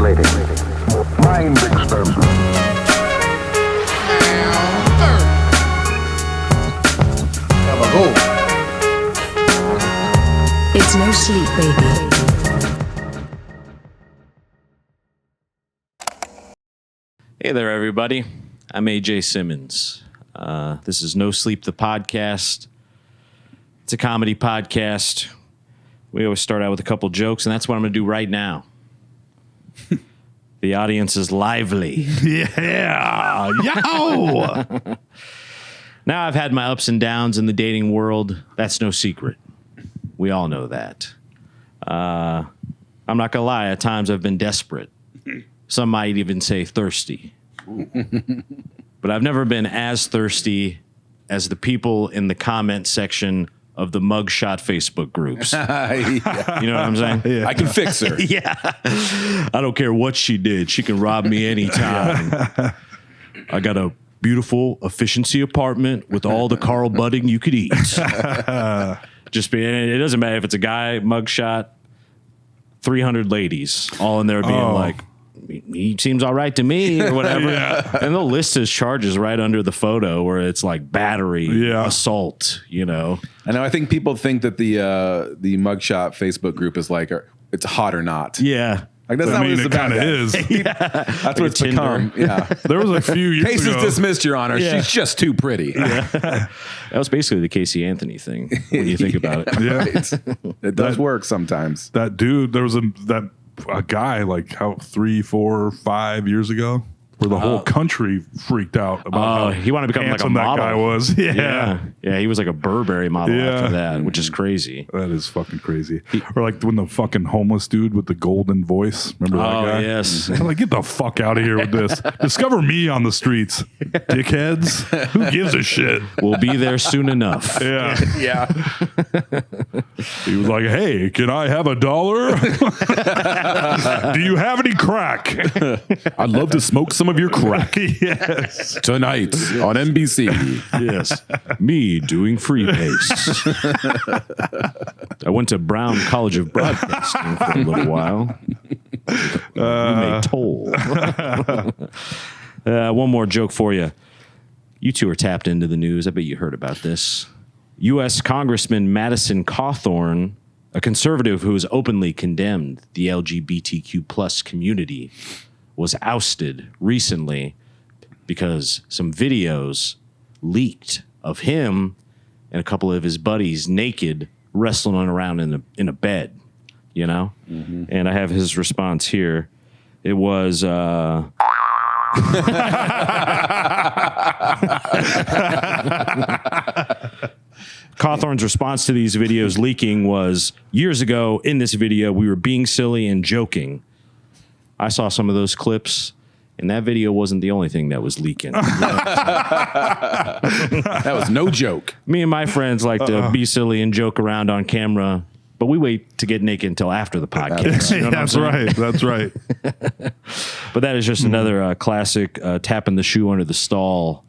Manipulating. Mind experiment. It's no sleep, baby. Hey there, everybody. I'm AJ Simmons. This is No Sleep, the podcast. It's a comedy podcast. We always start out with a couple jokes, and that's what I'm going to do right now. The audience is lively. Yeah. Yo. Now, I've had my ups and downs in the dating world. That's no secret. We all know that. I'm not going to lie. At times, I've been desperate. Some might even say thirsty. But I've never been as thirsty as the people in the comment section of the mugshot Facebook groups. Yeah. You know what I'm saying? Yeah. I can fix her. Yeah. I don't care what she did. She can rob me anytime. I got a beautiful efficiency apartment with all the Carl budding you could eat. Just be, it doesn't matter if it's a guy mugshot, 300 ladies all in there being like, he seems all right to me or whatever. Yeah. And they'll list his charges right under the photo where it's like battery, assault, you know. I know. I think people think that the mugshot Facebook group is like, it's hot or not. Yeah. Like that's not what it's about. It is. Yeah. That's like what it's become. Yeah. There was a few years Case ago. is dismissed, Your Honor. Yeah. She's just too pretty. Yeah. That was basically the Casey Anthony thing when you think about it. Yeah. It does work sometimes. That dude, there was a guy like 3, 4, 5 years ago where the whole country freaked out about how he wanted to become like a handsome that model. guy was. Yeah. He was like a Burberry model after that, which is crazy. That is fucking crazy. Or like when the fucking homeless dude with the golden voice. Remember that guy? Yes. I'm like, get the fuck out of here with this. Discover me on the streets, dickheads. Who gives a shit? We'll be there soon enough. Yeah. Yeah. He was like, hey, can I have $1? Do you have any crack? I'd love to smoke some of your crack Yes. tonight on NBC. Yes. Me doing free pace. I went to Brown College of Broadcasting for a little while. We may toll. One more joke for you. You two are tapped into the news. I bet you heard about this. U.S. Congressman Madison Cawthorn, a conservative who has openly condemned the LGBTQ plus community, was ousted recently because some videos leaked of him and a couple of his buddies naked wrestling around in a bed, you know? Mm-hmm. And I have his response here. It was Cawthorn's response to these videos leaking was, years ago in this video, we were being silly and joking. I saw some of those clips, and that video wasn't the only thing that was leaking. That was no joke. Me and my friends like to be silly and joke around on camera, but we wait to get naked until after the podcast. You know what I'm saying? That's right. But that is just another classic tapping the shoe under the stall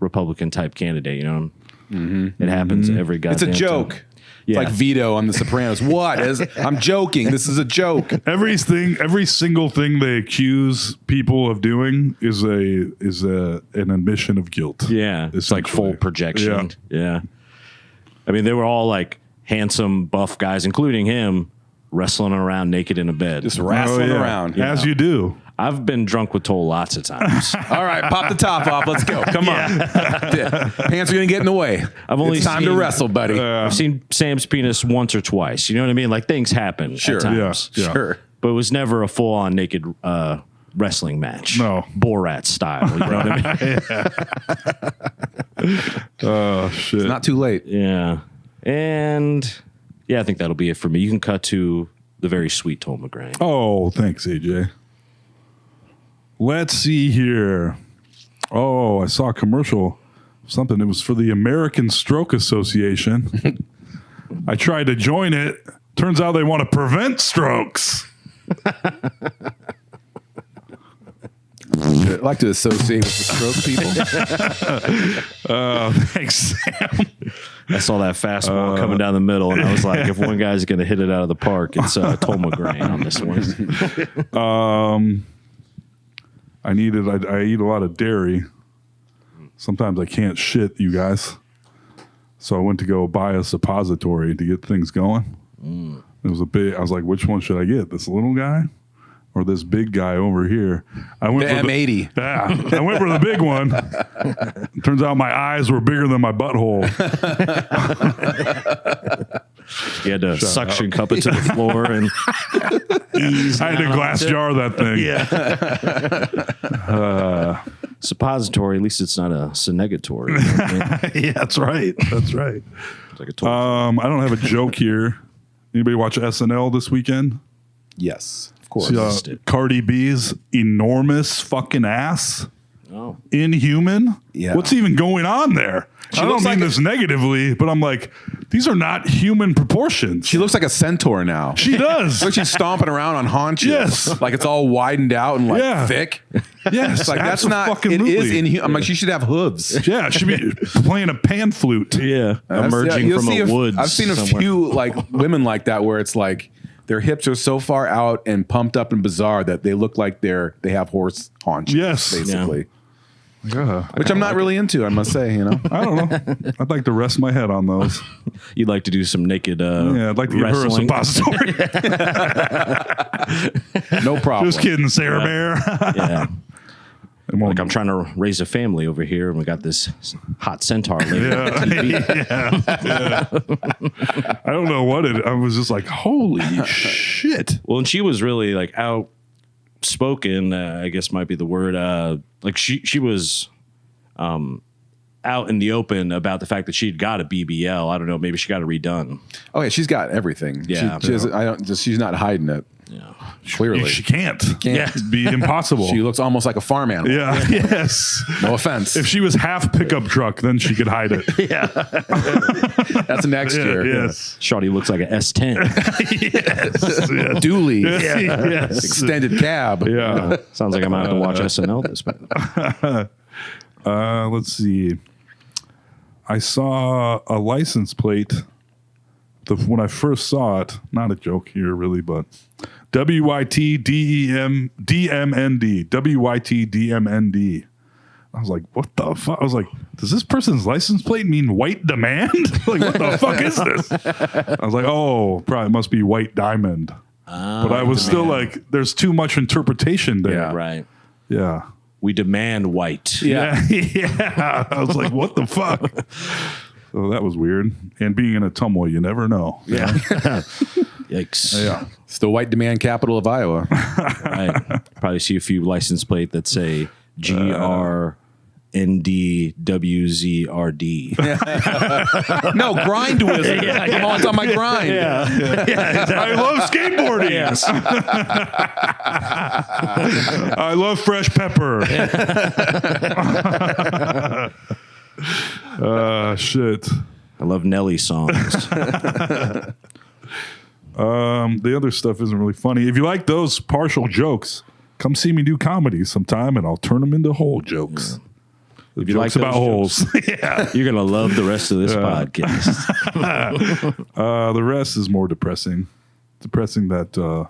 Republican type candidate. You know, it happens every goddamn It's a joke. time. It's like Vito on The Sopranos. I'm joking. This is a joke. Every single thing they accuse people of doing is an admission of guilt. Yeah, it's like full projection. Yeah. I mean, they were all like handsome, buff guys, including him, wrestling around naked in a bed. Just wrestling around. As you do. I've been drunk with Toll lots of times. All right, pop the top off. Let's go. Come on. Pants are going to get in the way. It's time to wrestle, buddy. I've seen Sam's penis once or twice. You know what I mean? Like things happen at times. Yeah. Sure. But it was never a full-on naked wrestling match. No. Borat style. You know what I mean? Oh, shit. It's not too late. Yeah. And I think that'll be it for me. You can cut to the very sweet Toll McGrain. Oh, thanks, AJ. Let's see here. Oh, I saw a commercial. Something. It was for the American Stroke Association. I tried to join it. Turns out they want to prevent strokes. I like to associate with the stroke people. Thanks, Sam. I saw that fastball coming down the middle, and I was like, if one guy's going to hit it out of the park, it's Tolma Grain on this one. I eat a lot of dairy. Sometimes I can't shit, you guys. So I went to go buy a suppository to get things going. It was I was like, which one should I get? This little guy or this big guy over here? I went The for M80. I went for the big one. Turns out my eyes were bigger than my butthole. You had to suction cup it to the floor and ease. I had to glass jar that thing. Yeah. Suppository, at least it's not a Senegatory. You know what I mean? Yeah, that's right. That's right. It's like a toy. I don't have a joke here. Anybody watch SNL this weekend? Yes, of course. See, Cardi B's enormous fucking ass. Oh. Inhuman. Yeah. What's even going on there? I don't mean this negatively, but I'm like, these are not human proportions. She looks like a centaur now. She does. It's like she's stomping around on haunches. Yes. Like it's all widened out and like thick. Yes. It's like that's not. It is inhuman. I'm like, she should have hooves. Yeah, she should be playing a pan flute. Yeah. Emerging You'll from see a woods. I've seen a few like women like that where it's like their hips are so far out and pumped up and bizarre that they look like they have horse haunches. Yes. Basically. Yeah. Which I'm not really into, I must say, you know. I don't know. I'd like to rest my head on those. You'd like to do some naked Yeah, I'd like to give her a wrestling. suppository. No problem. Just kidding, Sarah Bear. Yeah. It won't- Like I'm trying to raise a family over here, and we got this hot centaur lady. Yeah. I don't know what I was just like, holy shit. Well, and she was really like outspoken. I guess might be the word. Like she was out in the open about the fact that she'd got a BBL. I don't know. Maybe she got it redone. Oh yeah, she's got everything. Yeah. She's not hiding it. Yeah. Clearly. She can't. Yeah. It'd be impossible. She looks almost like a farm animal. Yeah. Yes. No offense. If she was half pickup truck, then she could hide it. That's next year. Yes. Shawty looks like a S10. Yes. Yes. Dually. Yes. Extended cab. Yeah. Sounds like I'm going to have to watch SNL this. Let's see. I saw a license plate when I first saw it. Not a joke here, really, but WYTDEMND. WYTDMND. I was like, what the fuck? I was like, does this person's license plate mean white demand? Like, what the fuck is this? I was like, oh, probably must be white diamond. But I was still like, there's too much interpretation there. Yeah. Right. Yeah. We demand white. Yeah. Yeah. I was like, what the fuck? So that was weird. And being in a Tumwa, you never know. Yeah. Yikes. Yeah. It's the white demand capital of Iowa. Right. Probably see a few license plate that say GRNDWZRD. No, grind wizard. Come on, it's on my grind. I love skateboarding. Yes. I love fresh pepper. Shit. I love Nelly songs. The other stuff isn't really funny. If you like those partial jokes, come see me do comedy sometime, and I'll turn them into whole jokes. If you Jokes like about those holes. Yeah. You're going to love the rest of this podcast. The rest is more depressing. Depressing that a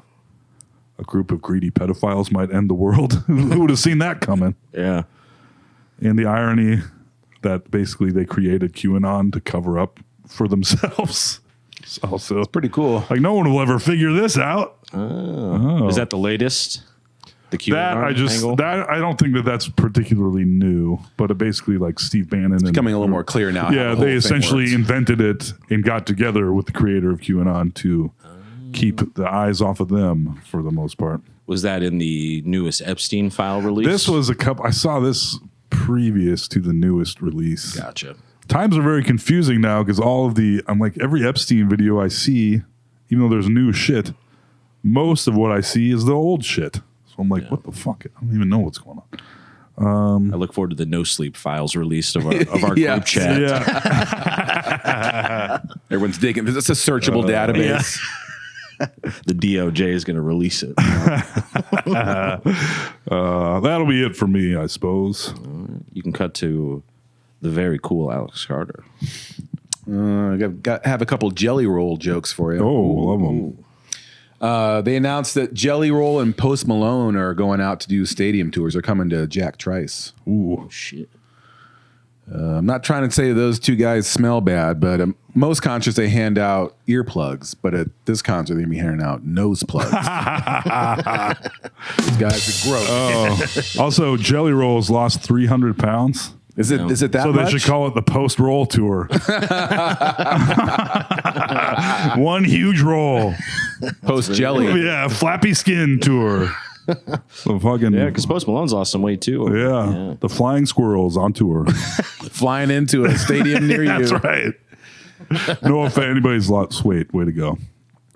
group of greedy pedophiles might end the world. Who would have seen that coming? Yeah. And the irony that basically they created QAnon to cover up for themselves. It's also Pretty cool. like no one will ever figure this out. Is that the latest? The Q angle? I don't think that's particularly new, but it basically like Steve Bannon and Becoming a little more clear now. how the yeah, whole they thing essentially works. invented it and got together with the creator of QAnon to keep the eyes off of them for the most part. Was that in the newest Epstein file release? This was a couple. I saw this previous to the newest release. Gotcha. Times are very confusing now because I'm like every Epstein video I see, even though there's new shit, most of what I see is the old shit. So I'm like, what the fuck? I don't even know what's going on. I look forward to the No Sleep files released of our Yeah. group chat. Yeah. Everyone's digging. It's a searchable database. The DOJ is going to release it. That'll be it for me, I suppose. You can cut to the very cool Alex Carter. Have a couple Jelly Roll jokes for you. Oh, love them. They announced that Jelly Roll and Post Malone are going out to do stadium tours. They're coming to Jack Trice. Ooh. Shit. I'm not trying to say those two guys smell bad, but most concerts they hand out earplugs, but at this concert they're gonna be handing out nose plugs. These guys are gross. Oh. Also, Jelly Rolls lost 300 pounds. Is it that So much? they should call it the Post Roll Tour. One huge roll. Post Jelly. Yeah, Flappy Skin Tour. The fucking Yeah, because Post Malone's lost some weight too. yeah, the Flying Squirrels on tour. Flying into a stadium near you. That's right. No offense, anybody's lost weight. Way to go.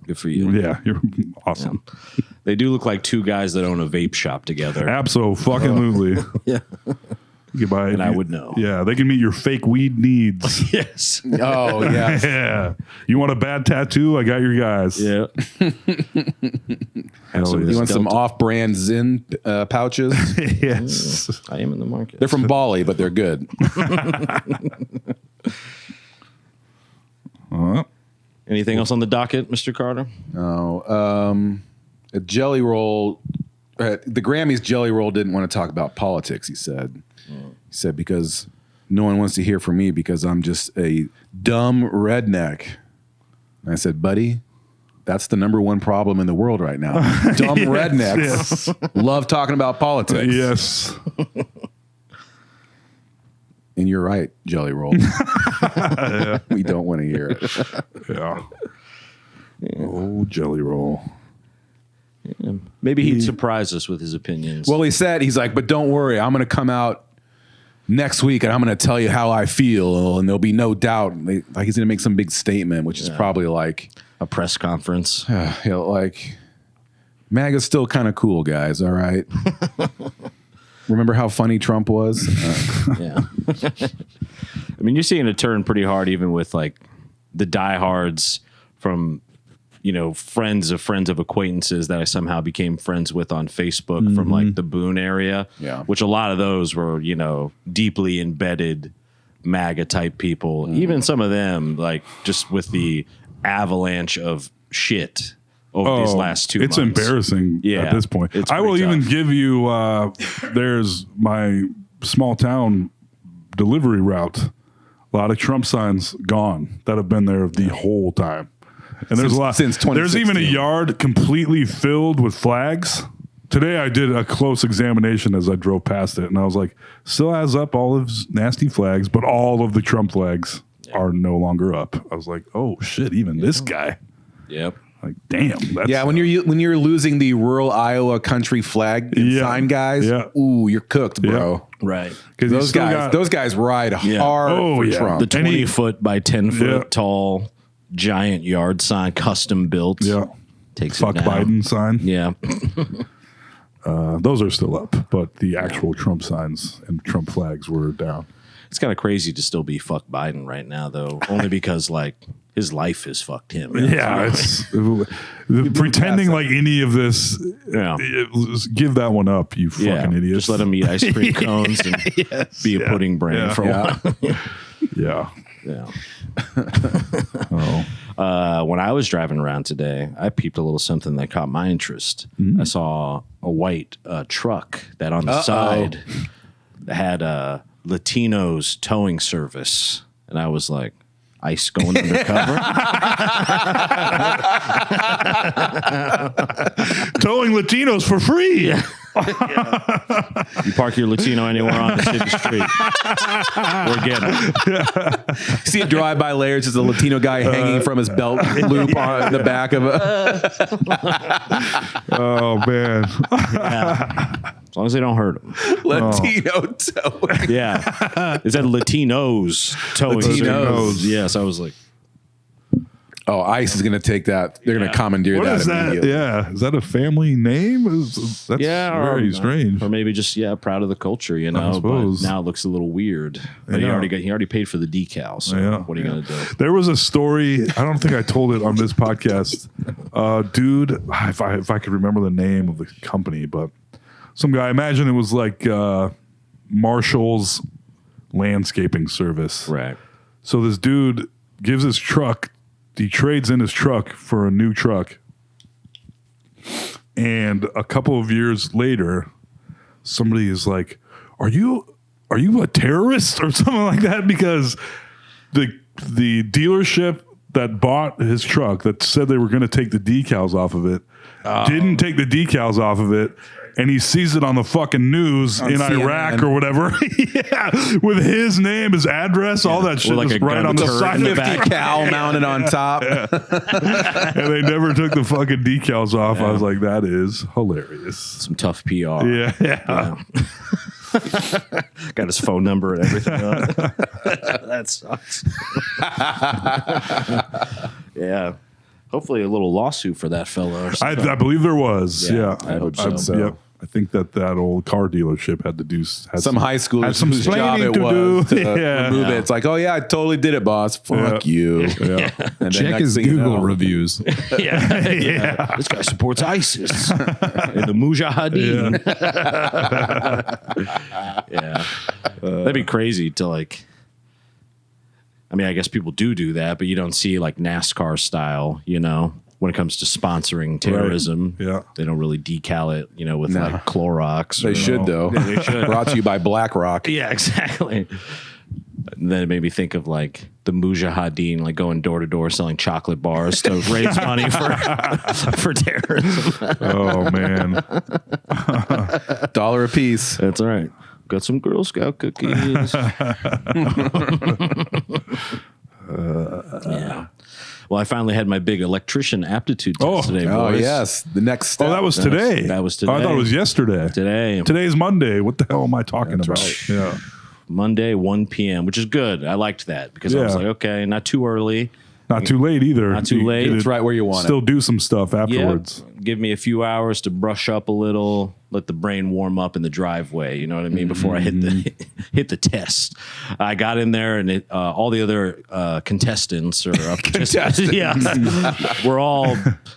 Good for you. Yeah, you're awesome. They do look like two guys that own a vape shop together. Absolutely. Yeah. You can buy, And I would know. Yeah, they can meet your fake weed needs. Yes. Oh, yeah. Yeah. You want a bad tattoo? I got your guys. Yeah. Hell some of yeah. You want some Delta. off-brand Zyn pouches? Yes. I am in the market. They're from Bali, but they're good. Anything else on the docket, Mr. Carter? A Jelly Roll, the Grammys Jelly Roll didn't want to talk about politics, he said. He said, because no one wants to hear from me because I'm just a dumb redneck. And I said, buddy, that's the number one problem in the world right now. Dumb rednecks love talking about politics. Yes. And you're right, Jelly Roll. We don't want to hear it. Yeah. Oh, Jelly Roll. Maybe he'd surprise us with his opinions. Well, he said, he's like, but don't worry, I'm going to come out next week and I'm going to tell you how I feel, and there'll be no doubt. Like he's going to make some big statement, which is probably like a press conference. like MAGA's still kind of cool, guys. All right. Remember how funny Trump was? Yeah. I mean, you're seeing it turn pretty hard, even with like the diehards from, friends of acquaintances that I somehow became friends with on Facebook from like the Boone area. Yeah. Which a lot of those were, deeply embedded MAGA type people. Even some of them, like just with the avalanche of shit over these last 2 months. It's embarrassing at this point. It's I will pretty even tough. give you, there's my small town delivery route. A lot of Trump signs gone that have been there the whole time. And there's a lot. Since There's even a 2016. yard completely filled with flags. Today I did a close examination as I drove past it, and I was like, still has up all of his nasty flags, but all of the Trump flags are no longer up. I was like, oh shit, even this guy. Yep. Like, damn. That's, Yeah, when you're losing the rural Iowa country flag sign guys, ooh, you're cooked, bro. Right. Those guys ride hard Oh, for yeah. Trump. The 20 foot by 10 foot Yeah. tall giant yard sign, custom built. Yeah. Takes Fuck it down. Biden sign. Yeah. Those are still up, but the actual Trump signs and Trump flags were down. It's kind of crazy to still be fuck Biden right now, though, only because like his life has fucked him. Yeah, it's pretending like any of this. Yeah. Give that one up, you Yeah. fucking idiots. Just let him eat ice cream cones and be a pudding brain Yeah. for a while. Yeah. Yeah. Oh. When I was driving around today, I peeped a little something that caught my interest. I saw a white truck that on the side had a Latinos towing service, and I was like, ICE going undercover? Towing Latinos for free. You park your Latino anywhere on the city street, we're getting it. See a drive-by layer, it's just a Latino guy hanging from his belt loop on the back of a. Oh man. As long as they don't hurt them. Latino towing. Yeah. Is that Latinos towing Latinos. service? Yes, I was like, Oh, ICE is going to take that. They're going to commandeer What that is that? immediately. Yeah. Is that a family name? That's very strange. Or maybe just proud of the culture, But suppose. now it looks a little weird. But he Yeah. already paid for the decal. So what are you gonna do? There was a story. I don't think I told it on this podcast. Dude, if I could remember the name of the company, but some guy. Imagine it was like Marshall's landscaping service. Right. So this dude gives his truck. He trades in his truck for a new truck. And a couple of years later, somebody is like, are you a terrorist or something like that? Because the dealership that bought his truck, that said they were going to take the decals off of it, didn't take the decals off of it. And he sees it on the fucking news in CNN. Iraq or whatever. Yeah, with his name, his address, all that shit like was a right gun on the turret side in the of it. back. Cal mounted on top. And they never took the fucking decals off. I was like, that is hilarious. Some tough PR. Yeah. Got his phone number and everything. That sucks. Yeah. Hopefully a little lawsuit for that fella. Or something. I believe there was. Yeah, Yeah. I hope so. Yep. I think that old car dealership had to do Some high schoolers had some whose job explaining it to was do. to Yeah. remove it. It's like, oh yeah, I totally did it, boss. Fuck you. Yeah. And then Check next his thing you Google know- reviews. Yeah. This guy supports ISIS and the Mujahideen. Yeah. That'd be crazy to like. I mean, I guess people do that, but you don't see like NASCAR style, when it comes to sponsoring terrorism. Yeah. They don't really decal it, with like Clorox. They should though. They should. Brought to you by BlackRock. Yeah, exactly. And then it made me think of like the Mujahideen, like going door to door selling chocolate bars to raise money for terrorism. Oh man. $1 a piece. That's all right. Got some Girl Scout cookies. Yeah. Well, I finally had my big electrician aptitude test today, Oh boys. yes. The next step. Oh, that was today. That was Oh, I thought today. it was yesterday. Today. Today's Monday. What the hell am I talking about? right. Yeah. Monday, 1 p.m., which is good. I liked that because I was Yeah. like, okay, not too early. Not too late either. Not too late. get It's right where you want Still it. do some stuff afterwards. Yep. Give me a few hours to brush up a little, let the brain warm up in the driveway. You know what I mean? Before I hit the test. I got in there, and all the other contestants or Contestants. yeah, we're all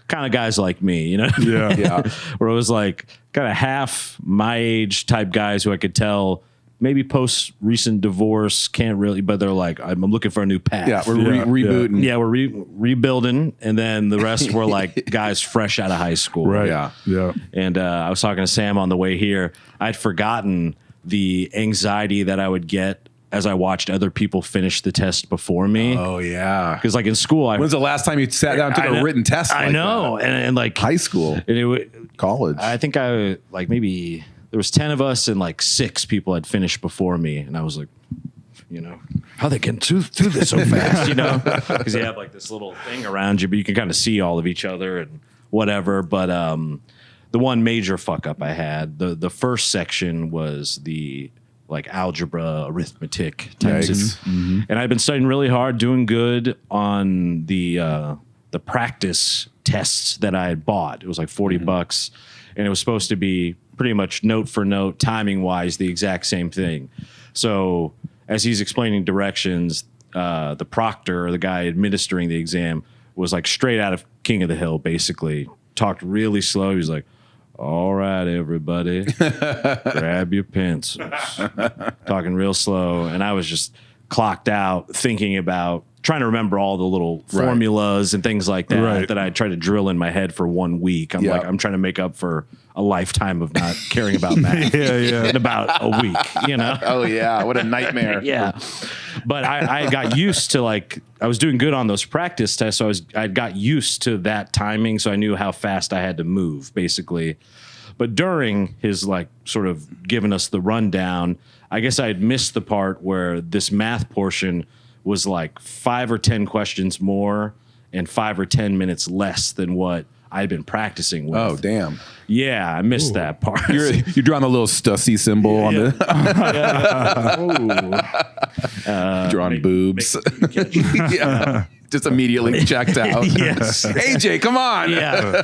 kind of guys like me. Yeah. Yeah. Where it was like kind of half my age type guys who I could tell. Maybe post recent divorce, can't really, but they're like, I'm looking for a new path. Yeah. We're Yeah. rebooting. Yeah, we're rebuilding, and then the rest were like guys fresh out of high school. Right. Yeah. Yeah. And I was talking to Sam on the way here. I'd forgotten the anxiety that I would get as I watched other people finish the test before me. Oh yeah. Because like in school, When's the last time you sat down and took a written test? I like know, that? and like High school, and it, college. I think I like maybe there was 10 of us and like 6 people had finished before me, and I was like, how they getting through this so fast, because you have like this little thing around you, but you can kind of see all of each other and whatever. But the one major fuck up I had, the first section was the like algebra, arithmetic types, Yikes. and I'd been studying really hard, doing good on the practice tests that I had bought. It was like $40, and it was supposed to be pretty much note for note, timing wise, the exact same thing. So as he's explaining directions, the proctor, or the guy administering the exam, was like straight out of King of the Hill, basically. Talked really slow. He was like, all right, everybody, grab your pencils. Talking real slow. And I was just clocked out thinking about trying to remember all the little formulas and things like that that I tried to drill in my head for 1 week. I'm like, I'm trying to make up for a lifetime of not caring about math in about a week, Oh yeah, what a nightmare. Yeah. But I got used to like, I was doing good on those practice tests. So I got used to that timing. So I knew how fast I had to move basically. But during his like sort of giving us the rundown, I guess I had missed the part where this math portion was like 5 or 10 questions more and 5 or 10 minutes less than what I'd been practicing with. Oh damn. Yeah, I missed that part. You're drawing a little Stussy symbol on the drawing boobs. Yeah. Just immediately checked out. Yes. AJ, come on. Yeah,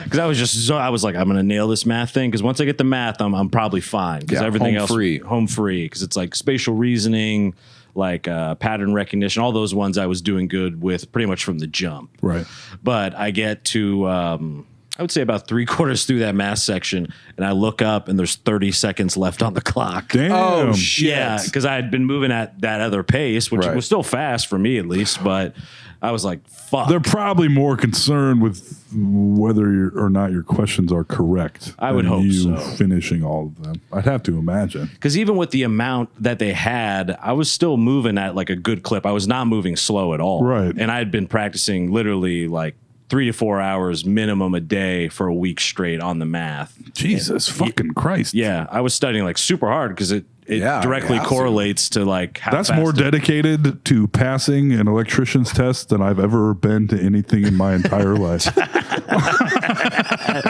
because I was like, I'm gonna nail this math thing. Because once I get the math, I'm probably fine. Because Yeah, everything home else free. home free. Because it's like spatial reasoning, like pattern recognition, all those ones I was doing good with pretty much from the jump. Right. But I get to I would say about 3/4 through that math section, and I look up and there's 30 seconds left on the clock. Damn. Oh, shit. Yeah, because I had been moving at that other pace, which Right. was still fast for me at least, but I was like, fuck. They're probably more concerned with whether or not your questions are correct. I would than hope you so. finishing all of them. I'd have to imagine. Because even with the amount that they had, I was still moving at like a good clip. I was not moving slow at all. Right. And I had been practicing literally like 3 to 4 hours minimum a day for a week straight on the math. Jesus fucking Christ. Yeah, I was studying like super hard because it Yeah, directly yeah, so- correlates to like how That's fast more dedicated to passing an electrician's test than I've ever been to anything in my entire life.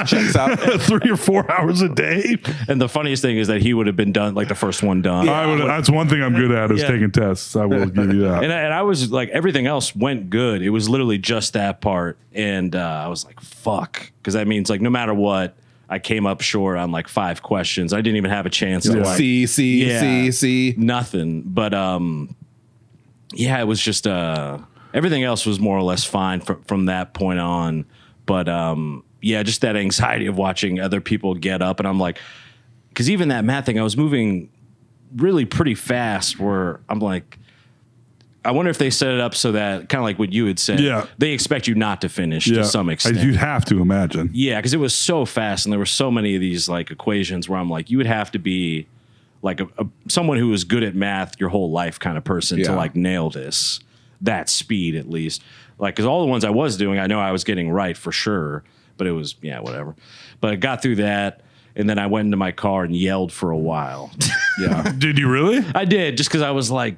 Checks out. 3 or 4 hours a day. And the funniest thing is that he would have been done like the first one done. That's one thing I'm good at is Yeah. taking tests. I will give you that. And I was like, everything else went good. It was literally just that part. And I was like, fuck. Because that means like no matter what, I came up short on like 5 questions. I didn't even have a chance to like C. nothing. But yeah, it was just everything else was more or less fine from that point on. But yeah, just that anxiety of watching other people get up. And I'm like, because even that math thing, I was moving really pretty fast where I'm like, I wonder if they set it up so that kind of like what you had said, Yeah. they expect you not to finish to some extent. You'd have to imagine. Yeah, because it was so fast and there were so many of these like equations where I'm like, you would have to be like someone who was good at math your whole life kind of person to Yeah. like nail this, that speed at least. Like, because all the ones I was doing, I know I was getting right for sure, but it was, yeah, whatever. But I got through that and then I went into my car and yelled for a while. Yeah. Did you really? I did, just because I was like,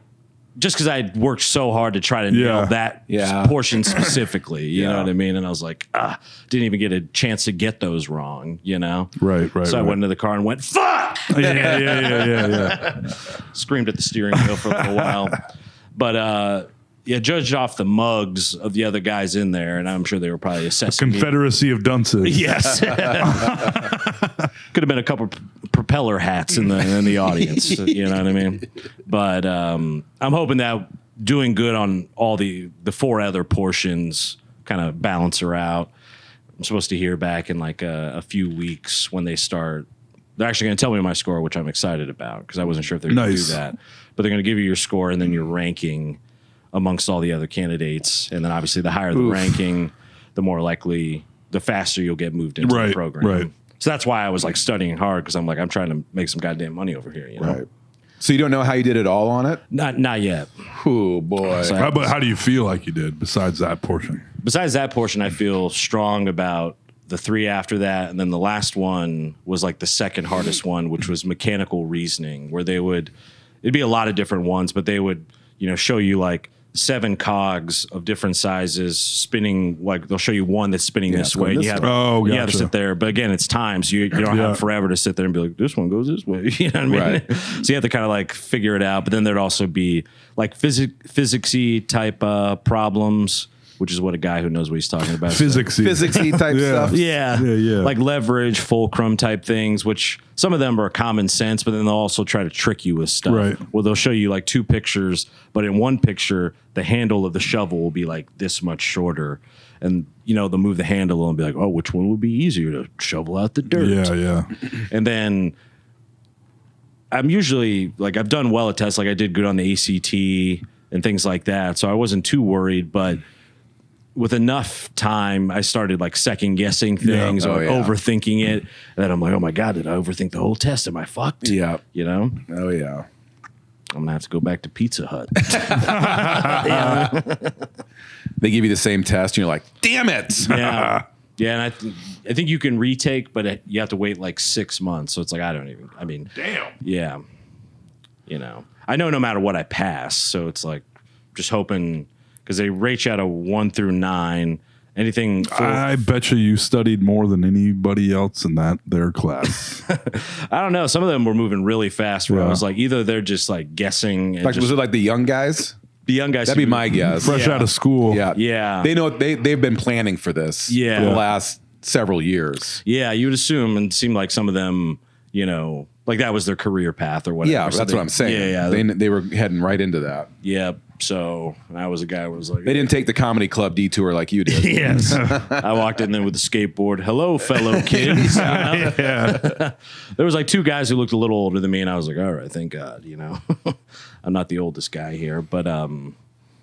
just because I worked so hard to try to nail that Yeah. portion specifically, you know Yeah. what I mean? And I was like, didn't even get a chance to get those wrong, you know? Right. So I went into the car and went, fuck! Yeah. Screamed at the steering wheel for a little while. But yeah, judged off the mugs of the other guys in there, and I'm sure they were probably assessing me. Confederacy of dunces. Yes. Could have been a couple propeller hats in the audience. You know what I mean? But I'm hoping that doing good on all the 4 other portions kind of balance her out. I'm supposed to hear back in like a few weeks when they start. They're actually going to tell me my score, which I'm excited about because I wasn't sure if they're going to do that. But they're going to give you your score and then your ranking amongst all the other candidates. And then obviously the higher the ranking, the more likely, the faster you'll get moved into the program. Right. So that's why I was like studying hard because I'm like, I'm trying to make some goddamn money over here. You know? Right. So you don't know how you did it all on it? Not yet. Oh boy. So How do you feel like you did besides that portion? besides that portion, I feel strong about the 3 after that. And then the last one was like the second hardest one, which was mechanical reasoning, where it'd be a lot of different ones, but they would, show you like 7 cogs of different sizes spinning. Like they'll show you one that's spinning this way. And you have to gotcha. sit there. But again, it's time. So you don't have forever to sit there and be like, this one goes this way. You know what I mean? Right. So you have to kind of like figure it out. But then there'd also be like physics-y type problems, which is what a guy who knows what he's talking about says. Physics-y type stuff. Yeah. Yeah. Like leverage, fulcrum type things, which some of them are common sense, but then they'll also try to trick you with stuff. Right. Well, they'll show you like 2 pictures, but in one picture, the handle of the shovel will be like this much shorter. And, they'll move the handle and be like, oh, which one would be easier to shovel out the dirt? Yeah. And then I'm usually like, I've done well at tests. Like I did good on the ACT and things like that. So I wasn't too worried, but with enough time, I started like second guessing things or overthinking it. And then I'm like, oh my God, did I overthink the whole test? Am I fucked? Yeah. Oh yeah. I'm gonna have to go back to Pizza Hut. They give you the same test, and you're like, "Damn it!" Yeah, and I think you can retake, but you have to wait like 6 months. So it's like damn. Yeah, I know no matter what I pass. So it's like just hoping because they rate you out of 1 through 9. Anything? I bet you studied more than anybody else in their class. I don't know. Some of them were moving really fast. Where I was like, either they're just like guessing. And Was it like the young guys? The young guys? That'd be my guess. Fresh out of school. Yeah. They know they've been planning for this. For the last several years. Yeah, you would assume, and it seemed like some of them, like that was their career path or whatever. Yeah, So that's what I'm saying. Yeah. They were heading right into that. Yeah, So I was a guy who was like, They didn't take the comedy club detour like you did. yes. I walked in there with a skateboard. Hello, fellow kids. Yeah. There was like two guys who looked a little older than me, and I was like, all right, thank God, I'm not the oldest guy here. But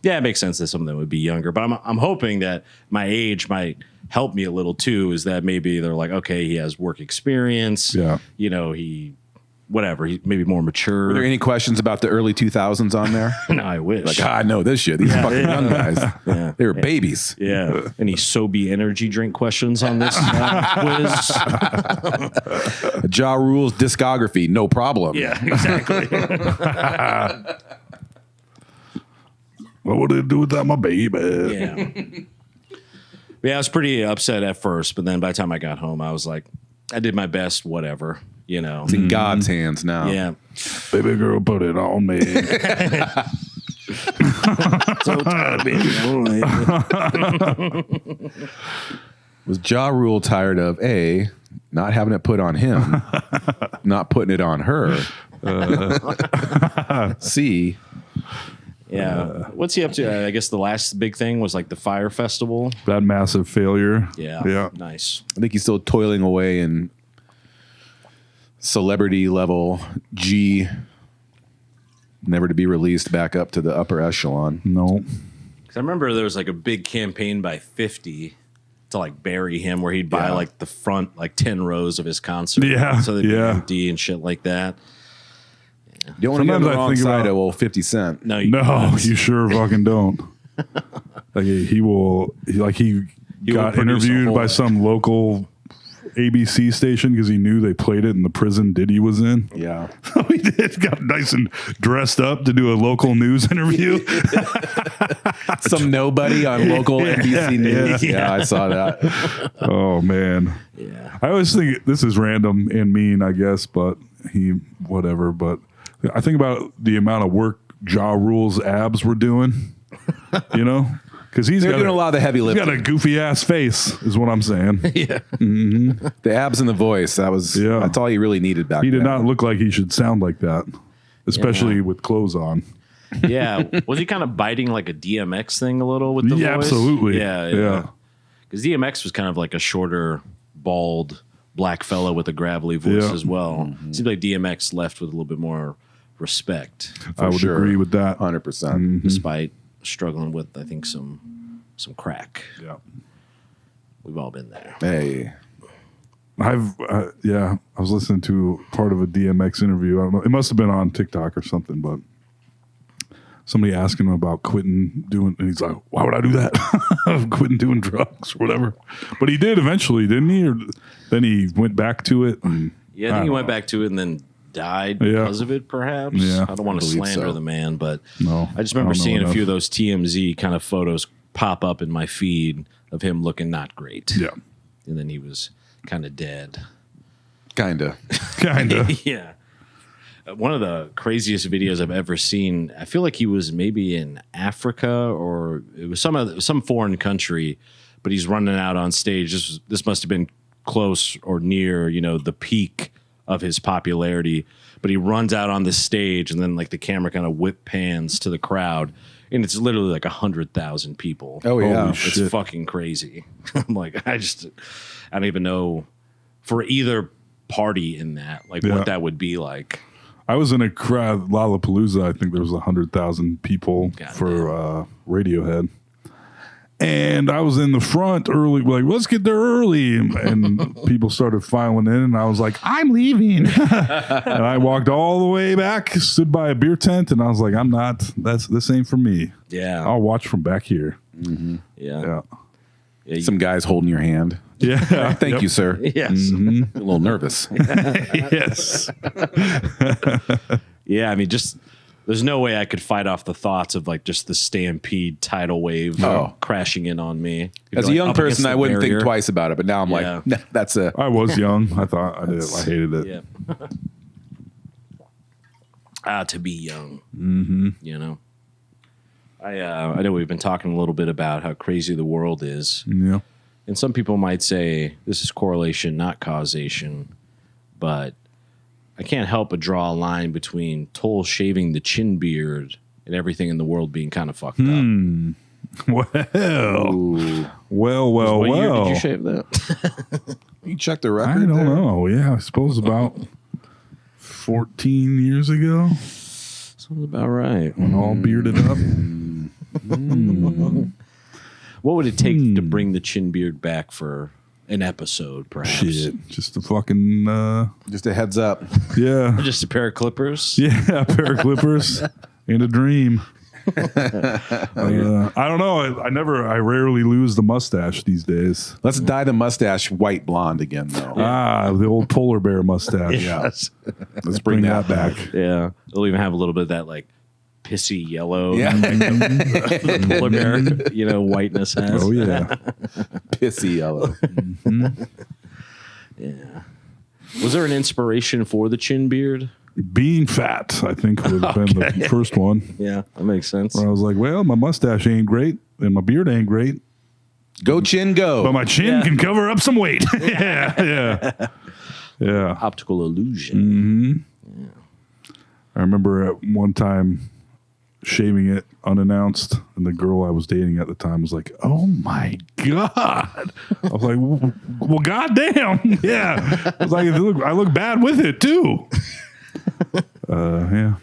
yeah, it makes sense that some of them would be younger. But I'm hoping that my age might help me a little too, is that maybe they're like, okay, he has work experience. Yeah. He maybe more mature. Were there any questions about the early 2000s on there? No, I wish. Like, I know this shit. These fucking young guys. Yeah. They were babies. Yeah. Any Sobe energy drink questions on this quiz? Ja Rule's discography, no problem. Yeah, exactly. What would it do without my baby? Yeah. Yeah, I was pretty upset at first, but then by the time I got home, I was like, I did my best, whatever, It's in God's hands now. Yeah. Baby girl, put it on me. So tired, baby. Was Ja Rule tired of A, not having it put on him, not putting it on her? C, Yeah. What's he up to? I guess the last big thing was like the Fire Festival. That massive failure. Yeah. Yeah. Nice. I think he's still toiling away in celebrity level G, never to be released back up to the upper echelon. No. Because I remember there was like a big campaign by 50 to like bury him, where he'd buy like the front like 10 rows of his concert. Yeah, So they'd be yeah. empty and shit like that. You don't want to get on Sometimes the I wrong think side about- of old 50 Cent. No, No, you sure fucking don't. Like he got would produce interviewed a by whole- some local ABC station because he knew they played it in the prison Diddy was in. Yeah. He did, got nice and dressed up to do a local news interview. Some nobody on local NBC News. Yeah, I saw that. Oh man. Yeah. I always think this is random and mean, I guess, but whatever. But I think about the amount of work Ja Rule's abs were doing, because They're doing a lot of the heavy He's lifting. got a goofy ass face, is what I'm saying. Yeah. The abs and the voice. Yeah. That's all he really needed back He then. did not look like he should sound like that, especially Yeah. with clothes on. Yeah. Was he kind of biting like a DMX thing a little with the Yeah, voice? absolutely. Yeah. Yeah. Because DMX was kind of like a shorter, bald black fella with a gravelly voice Yeah. as well. Seems like DMX left with a little bit more respect, I would sure. agree with that. 100%. despite struggling with, I think, some crack. Yeah. We've all been there. Hey. I was listening to part of a DMX interview. I don't know. It must have been on TikTok or something, but somebody asking him about quitting doing, and he's like, why would I do that? Quitting doing drugs or whatever. But he did eventually, didn't he? Or then he went back to it. And Yeah, I think he went back to it and then died Yeah. because of it, perhaps. Yeah. I don't want to believe slander so. the man, but No, I just remember I don't know seeing a enough. few of those TMZ kind of photos pop up in my feed of him looking not great. Yeah. And then he was kind of dead. Kinda. Kind of. Yeah. One of the craziest videos I've ever seen, I feel like he was maybe in Africa or it was some foreign country, but he's running out on stage. This must have been close or near, the peak of his popularity. But he runs out on the stage and then like the camera kind of whip pans to the crowd. And it's literally like 100,000 people. Oh, yeah. Holy It's shit. fucking crazy. I'm like, I don't even know for either party in that, like Yeah. what that would be like. I was in a crowd, Lollapalooza. I think there was 100,000 people God for Radiohead. And I was in the front early, like, let's get there early. And people started filing in, and I was like, I'm leaving. And I walked all the way back, stood by a beer tent, and I was like, this ain't for me. Yeah. I'll watch from back here. Yeah. Yeah. Yeah. Some guys holding your hand. Yeah. Thank you, sir. Yes. A little nervous. Yes. Yeah. I mean, just there's no way I could fight off the thoughts of like just the stampede tidal wave crashing in on me. As a young person, I wouldn't think twice about it, but now I'm Yeah. like, nah, that's a. I was young. I thought I did it. I hated it. Yeah. To be young. Mm-hmm. I know we've been talking a little bit about how crazy the world is. Yeah. And some people might say this is correlation, not causation. But I can't help but draw a line between Toll shaving the chin beard and everything in the world being kind of fucked up. Well, What year did you well. shave that? You check the I record. don't there? know. Yeah, I suppose about 14 years ago, Sounds about right. when all bearded up. What would it take to bring the chin beard back for an episode, perhaps? Shit, just a fucking Just a heads up. yeah, Just a pair of clippers? yeah, a pair of clippers and a dream. I don't know. I rarely lose the mustache these days. Let's dye the mustache white blonde again, though. The old polar bear mustache. Yes. Let's bring that back. Yeah. They'll even have a little bit of that, like, pissy yellow Yeah. polar bear, whiteness has. Oh yeah. Pissy yellow. Yeah. Was there an inspiration for the chin beard? Being fat, I think, would have been the first one. Yeah, that makes sense. Where I was like, well, my mustache ain't great and my beard ain't great, Go chin go. but my chin can cover up some weight. yeah. Optical illusion. I remember at one time shaving it unannounced, and the girl I was dating at the time was like, "Oh my god!" I was like, "Well, goddamn, yeah." I was like, I look bad with it too." Yeah.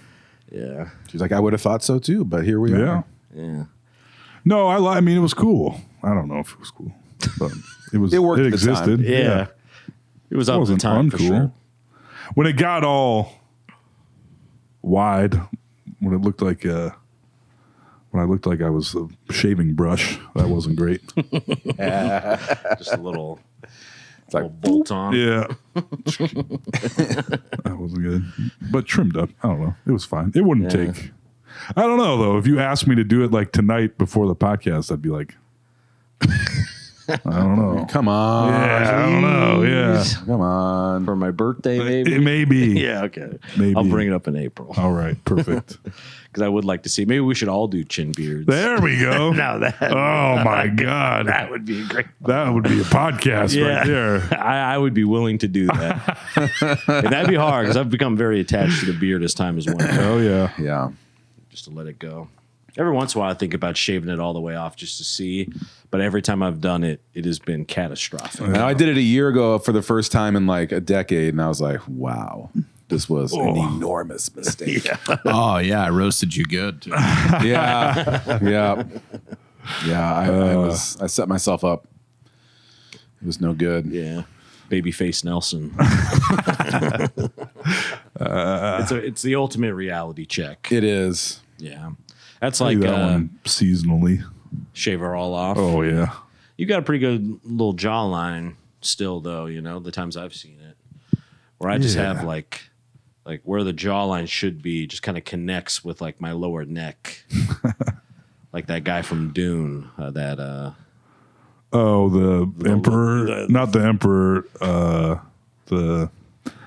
Yeah. She's like, I would have thought so too, but here we Yeah. are. Yeah. No, I mean, it was cool. I don't know if it was cool, but it was. It worked It at the existed. time. Yeah. It was It up the wasn't time for uncool. sure. When it got all wide, when it looked like when I looked like I was a shaving brush, that wasn't great. Just a little, It's like, little bolt on. Yeah. That wasn't good. But trimmed up. I don't know. It was fine. It wouldn't Yeah. take. I don't know, though. If you asked me to do it like tonight before the podcast, I'd be like, I don't know. come on. Yeah, I don't know. Yeah. Come on. For my birthday, maybe. It may be. Yeah, okay. Maybe. I'll bring it up in April All right. Perfect. because I would like to see. Maybe we should all do chin beards. There we go. Now that Oh, my God. that would be great. That would be a podcast right there. I would be willing to do that. And that'd be hard because I've become very attached to the beard as time has went on, Oh, yeah. Yeah. just to let it go. Every once in a while, I think about shaving it all the way off just to see. But every time I've done it, it has been catastrophic. And I did it a year ago for the first time in like a decade, and I was like, wow, this was an enormous mistake. Oh yeah, I roasted you good. Yeah. Yeah. I set myself up. It was no good. Yeah. Babyface Nelson. It's the ultimate reality check. It is. Yeah. That's Do like that one seasonally. shave her all off. Oh, yeah. You got a pretty good little jawline still, though, the times I've seen it. Where I just Yeah. have like where the jawline should be just kind of connects with like my lower neck. Like that guy from Dune, Oh, the Emperor. Not the Emperor. The.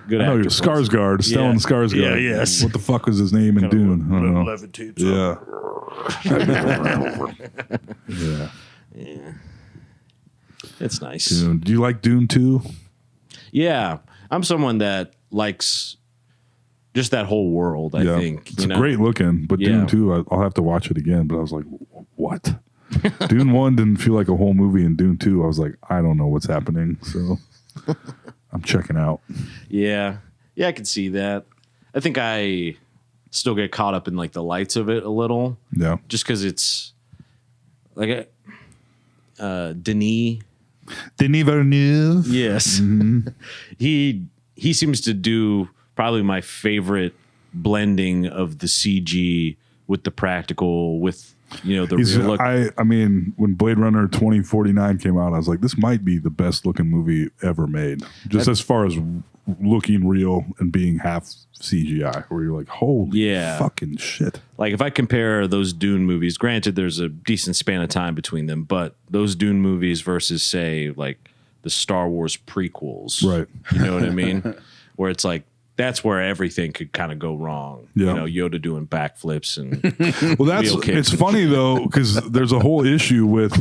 good I know actor. Skarsgård. Stellan Skarsgård. Yeah, yes. What the fuck was his name in Dune? I don't know. Levitates Yeah. Yeah. It's nice. Dune. Do you like Dune 2? Yeah. I'm someone that likes just that whole world, I think. It's great looking, but Yeah. Dune 2, I'll have to watch it again. But I was like, what? Dune 1 didn't feel like a whole movie, and Dune 2, I was like, I don't know what's happening. So I'm checking out. Yeah. Yeah, I can see that. I think I still get caught up in like the lights of it a little. Yeah. Just because it's like Denis. Denis Villeneuve. Yes. He seems to do probably my favorite blending of the CG with the practical with the real look. I mean, when Blade Runner 2049 came out, I was like, this might be the best looking movie ever made. Just as far as looking real and being half CGI, where you're like, holy fucking shit. Like if I compare those Dune movies, granted there's a decent span of time between them, but those Dune movies versus say like the Star Wars prequels. Right. You know what I mean? Where it's like that's where everything could kind of go wrong. Yeah. Yoda doing backflips and Well, wheel kicks. it's funny though, because there's a whole issue with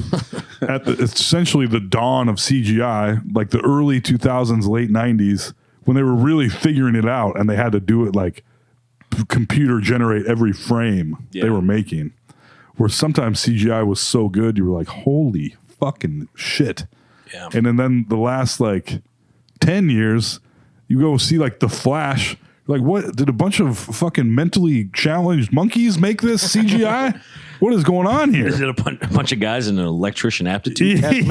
essentially the dawn of CGI, like the early 2000s, late 90s, when they were really figuring it out and they had to do it like computer generate every frame they were making. Where sometimes CGI was so good, you were like, holy fucking shit. Yeah. And then the last like 10 years, you go see like The Flash. Like, what? Did a bunch of fucking mentally challenged monkeys make this CGI? What is going on here? Is it a bunch of guys in an electrician aptitude test?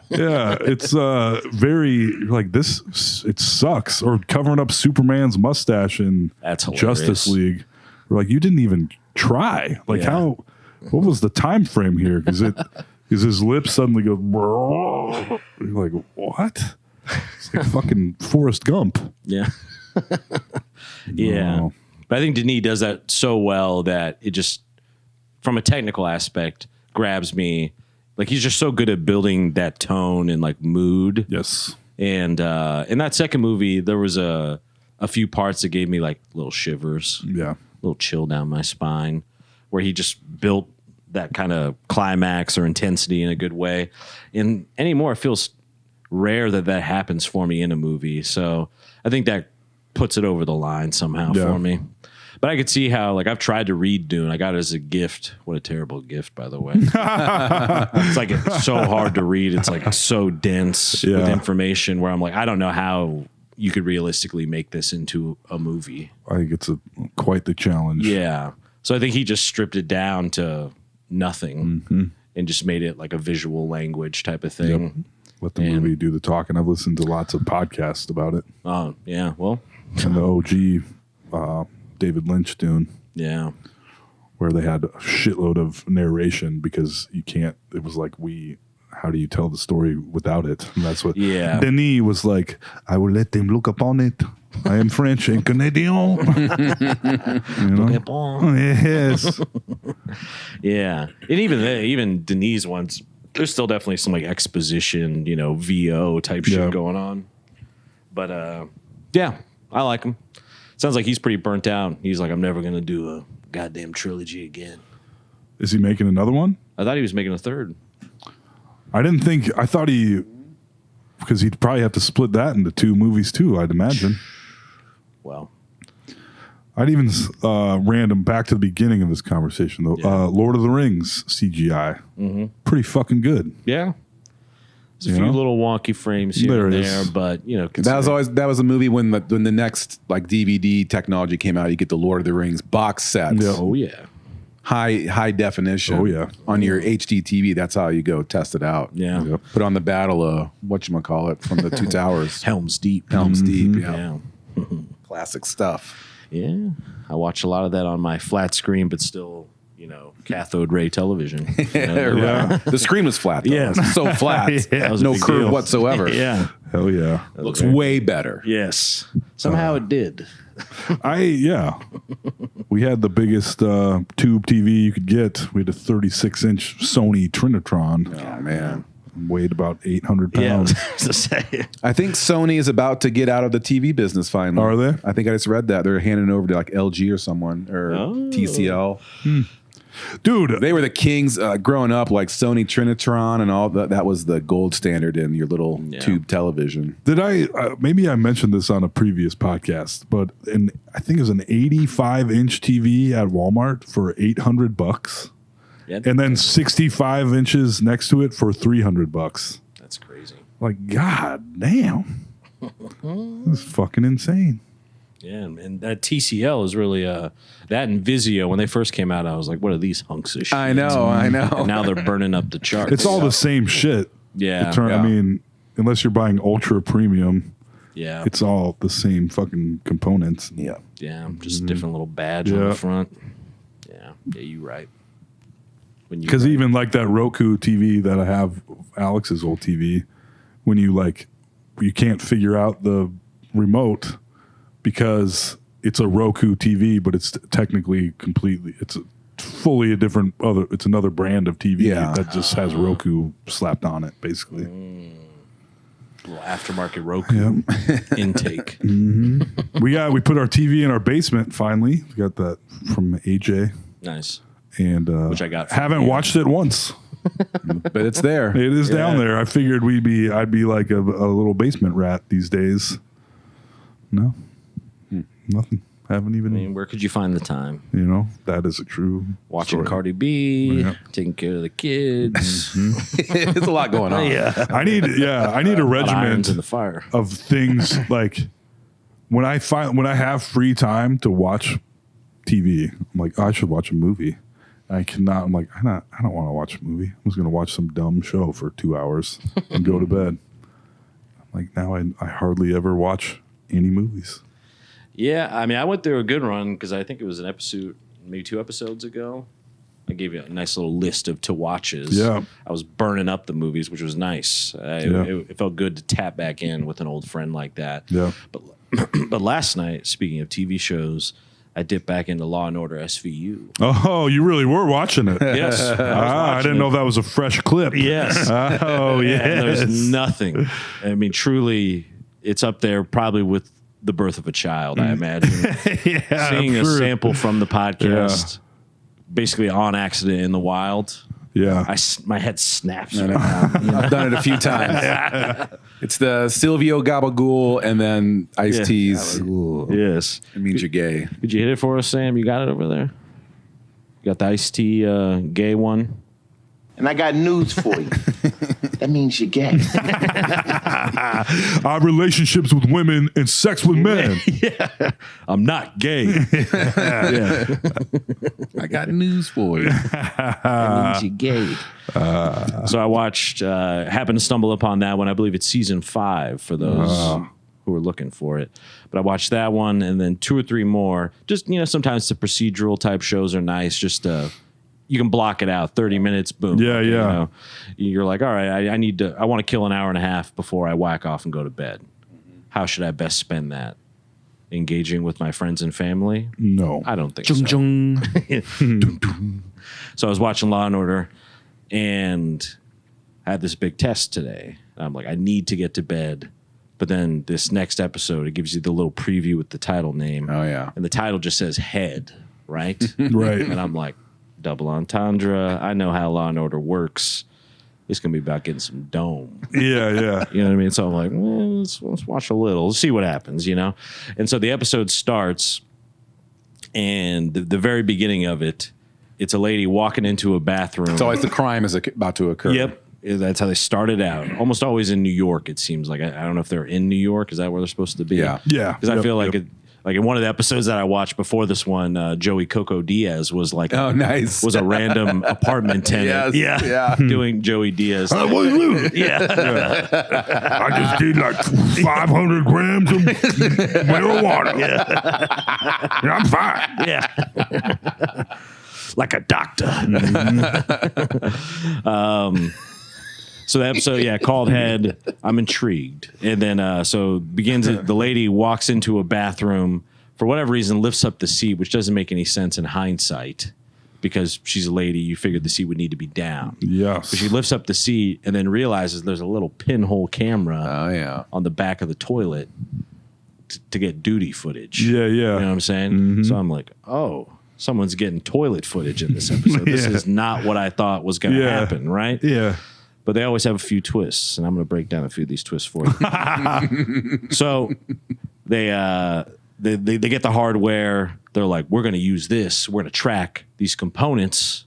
Yeah. It's very like this. It sucks. Or covering up Superman's mustache in That's hilarious. Justice League. We're like, you didn't even try. Like, how? What was the time frame here? Because his lips suddenly go. You're like, what? It's like fucking Forrest Gump. Yeah. Yeah. Oh. But I think Denis does that so well that it just, from a technical aspect, grabs me. Like, he's just so good at building that tone and like mood. Yes. And in that second movie, there was a few parts that gave me like little shivers, Yeah. a little chill down my spine, where he just built that kind of climax or intensity in a good way. And anymore, it feels rare that happens for me in a movie. So I think that puts it over the line somehow for me. But I could see how, like, I've tried to read Dune. I got it as a gift. What a terrible gift, by the way. It's like it's so hard to read. It's like so dense with information where I'm like, I don't know how you could realistically make this into a movie. I think it's quite the challenge. Yeah. So I think he just stripped it down to nothing and just made it like a visual language type of thing. Yep. Let the movie do the talking. I've listened to lots of podcasts about it. Oh, yeah. Well, And the OG David Lynch Dune, yeah. where they had a shitload of narration because you can't, it was like, how do you tell the story without it? And that's what Denis was like, I will let them look upon it. I am French and Canadian. You know? Yes. Yeah. And even Denis ones, there's still definitely some like exposition, VO type shit going on. But yeah, I like him. Sounds like he's pretty burnt out. He's like, I'm never going to do a goddamn trilogy again. Is he making another one? I thought he was making a third. I thought because he'd probably have to split that into 2 movies too, I'd imagine. Well, I'd even random back to the beginning of this conversation though. Lord of the Rings CGI, pretty fucking good. yeah. There's a few little wonky frames here and there, but that was a movie when the next like DVD technology came out. You get the Lord of the Rings box sets. Yeah. Oh yeah. High definition. Oh, yeah. On your HD TV, that's how you go test it out. Yeah. Yep. Put on the battle whatchamacallit from the Two Towers. Helm's Deep. Helm's Deep. Yeah. Yeah. Classic stuff. Yeah. I watch a lot of that on my flat screen, but still, cathode ray television. Right. The screen was flat, though. Yes. So flat. That was a No big curve deal. whatsoever. Yeah. Hell yeah. Looks way better. Yes. Somehow it did. We had the biggest tube TV you could get. We had a 36-inch Sony Trinitron. Oh, man. Weighed about 800 Yeah. I was pounds. to say. I think Sony is about to get out of the TV business finally. Are they? I think I just read that. They're handing it over to like LG or someone or TCL. Dude, They were the kings growing up, like Sony Trinitron and all that. That was the gold standard in your little tube television. did I maybe I mentioned this on a previous podcast, but I think it was an 85-inch TV at Walmart for $800. Yeah, And then 65 inches next to it for $300. that's crazy. Like, god damn. That's fucking insane. Yeah, and that TCL is really that and Vizio, when they first came out, I was like, what are these hunks of shit? I know. And now they're burning up the charts. It's all the same shit. Yeah. I mean, unless you're buying ultra premium, Yeah. it's all the same fucking components. Yeah. Yeah, just a different little badge on Yeah. the front. Yeah, you're right. Because even like that Roku TV that I have, Alex's old TV, when you can't figure out the remote because it's a Roku TV, but it's technically it's fully it's another brand of TV that just has Roku slapped on it, basically. little aftermarket Roku intake. We put our TV in our basement finally. We got that from AJ. Nice. And Which I got from haven't you. watched it once. But it's there. It is down there. I figured I'd be like a little basement rat these days. No, nothing. Haven't even, I mean, where could you find the time? that is a true Watching story. Cardi B, Yeah. taking care of the kids. It's a lot going on. I need a Irons regiment in the fire. of things like when I have free time to watch TV, I'm like, I should watch a movie. I cannot. I'm like, I don't want to watch a movie. I'm just going to watch some dumb show for 2 hours and go to bed. Like now, I hardly ever watch any movies. Yeah, I mean, I went through a good run because I think it was an episode, maybe 2 episodes ago. I gave you a nice little list of to watches. Yeah. I was burning up the movies, which was nice. It felt good to tap back in with an old friend like that. Yeah. But last night, speaking of TV shows, I dipped back into Law and Order SVU. Oh, you really were watching it. Yes, I didn't know that was a fresh clip. Yes. Oh, And yeah. there's nothing. I mean, truly, it's up there probably with the birth of a child, I imagine. Yeah, Seeing I'm a sure. sample from the podcast, basically on accident in the wild, Yeah. my head snaps. I've done it a few times. It's the Silvio Gabagool and then Ice-T's. Yes. It means you're gay. Could you hit it for us, Sam? You got it over there? You got the Ice-T gay one? And I got news for you. That means you're gay. Our relationships with women and sex with men. I'm not gay. Yeah. I got news for you. That means you're gay. So I watched, happened to stumble upon that one. I believe it's season 5 for those who are looking for it. But I watched that one and then 2 or 3 more. Just, sometimes the procedural type shows are nice. Just, you can block it out, 30 minutes, boom. Yeah, yeah. You're like, all right, I want to kill an hour and a half before I whack off and go to bed. How should I best spend that? Engaging with my friends and family? No. I don't think so. So I was watching Law and Order and I had this big test today. I'm like, I need to get to bed. But then this next episode, it gives you the little preview with the title name. Oh, yeah. And the title just says head, right? Right. And I'm like, double entendre. I know how Law and Order works. It's going to be about getting some dome. Yeah, yeah. You know what I mean? So I'm like, well, let's watch a little. Let's see what happens, And so the episode starts, and the very beginning of it, it's a lady walking into a bathroom. It's always the crime is about to occur. Yep. That's how they started out. Almost always in New York, it seems like. I don't know if they're in New York. Is that where they're supposed to be? Yeah. Yeah. Because I Yep, feel like yep. like in one of the episodes that I watched before this one, Joey Coco Diaz was like, Oh, nice. was a random apartment tenant. Yes. Yeah. Doing Joey Diaz. I just did like 500 grams of marijuana. Yeah. And I'm fine. Yeah. Like a doctor. So the episode, called Head. I'm intrigued. And then, so begins, the lady walks into a bathroom, for whatever reason, lifts up the seat, which doesn't make any sense in hindsight because she's a lady. You figured the seat would need to be down. Yes. But she lifts up the seat and then realizes there's a little pinhole camera Oh, yeah. on the back of the toilet to get duty footage. Yeah, yeah. You know what I'm saying? So I'm like, oh, someone's getting toilet footage in this episode. This Yeah. is not what I thought was going to Yeah. happen, right? Yeah. But they always have a few twists, and I'm going to break down a few of these twists for you. So they get the hardware. They're like, we're going to use this. We're going to track these components,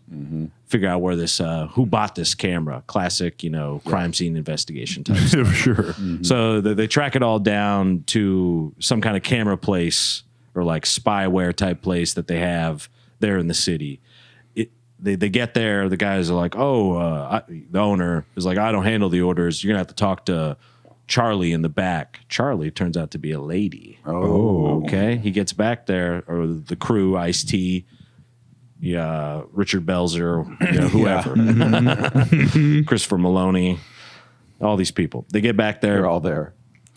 figure out where this, who bought this camera. Classic, crime scene investigation type stuff. For sure. So they track it all down to some kind of camera place or like spyware type place that they have there in the city. They get there. The guys are like, the owner is like, I don't handle the orders. You're going to have to talk to Charlie in the back. Charlie turns out to be a lady. Oh. Okay. He gets back there, or the crew, Ice-T, Richard Belzer, whoever. Christopher Maloney, all these people. They get back there. They're all there.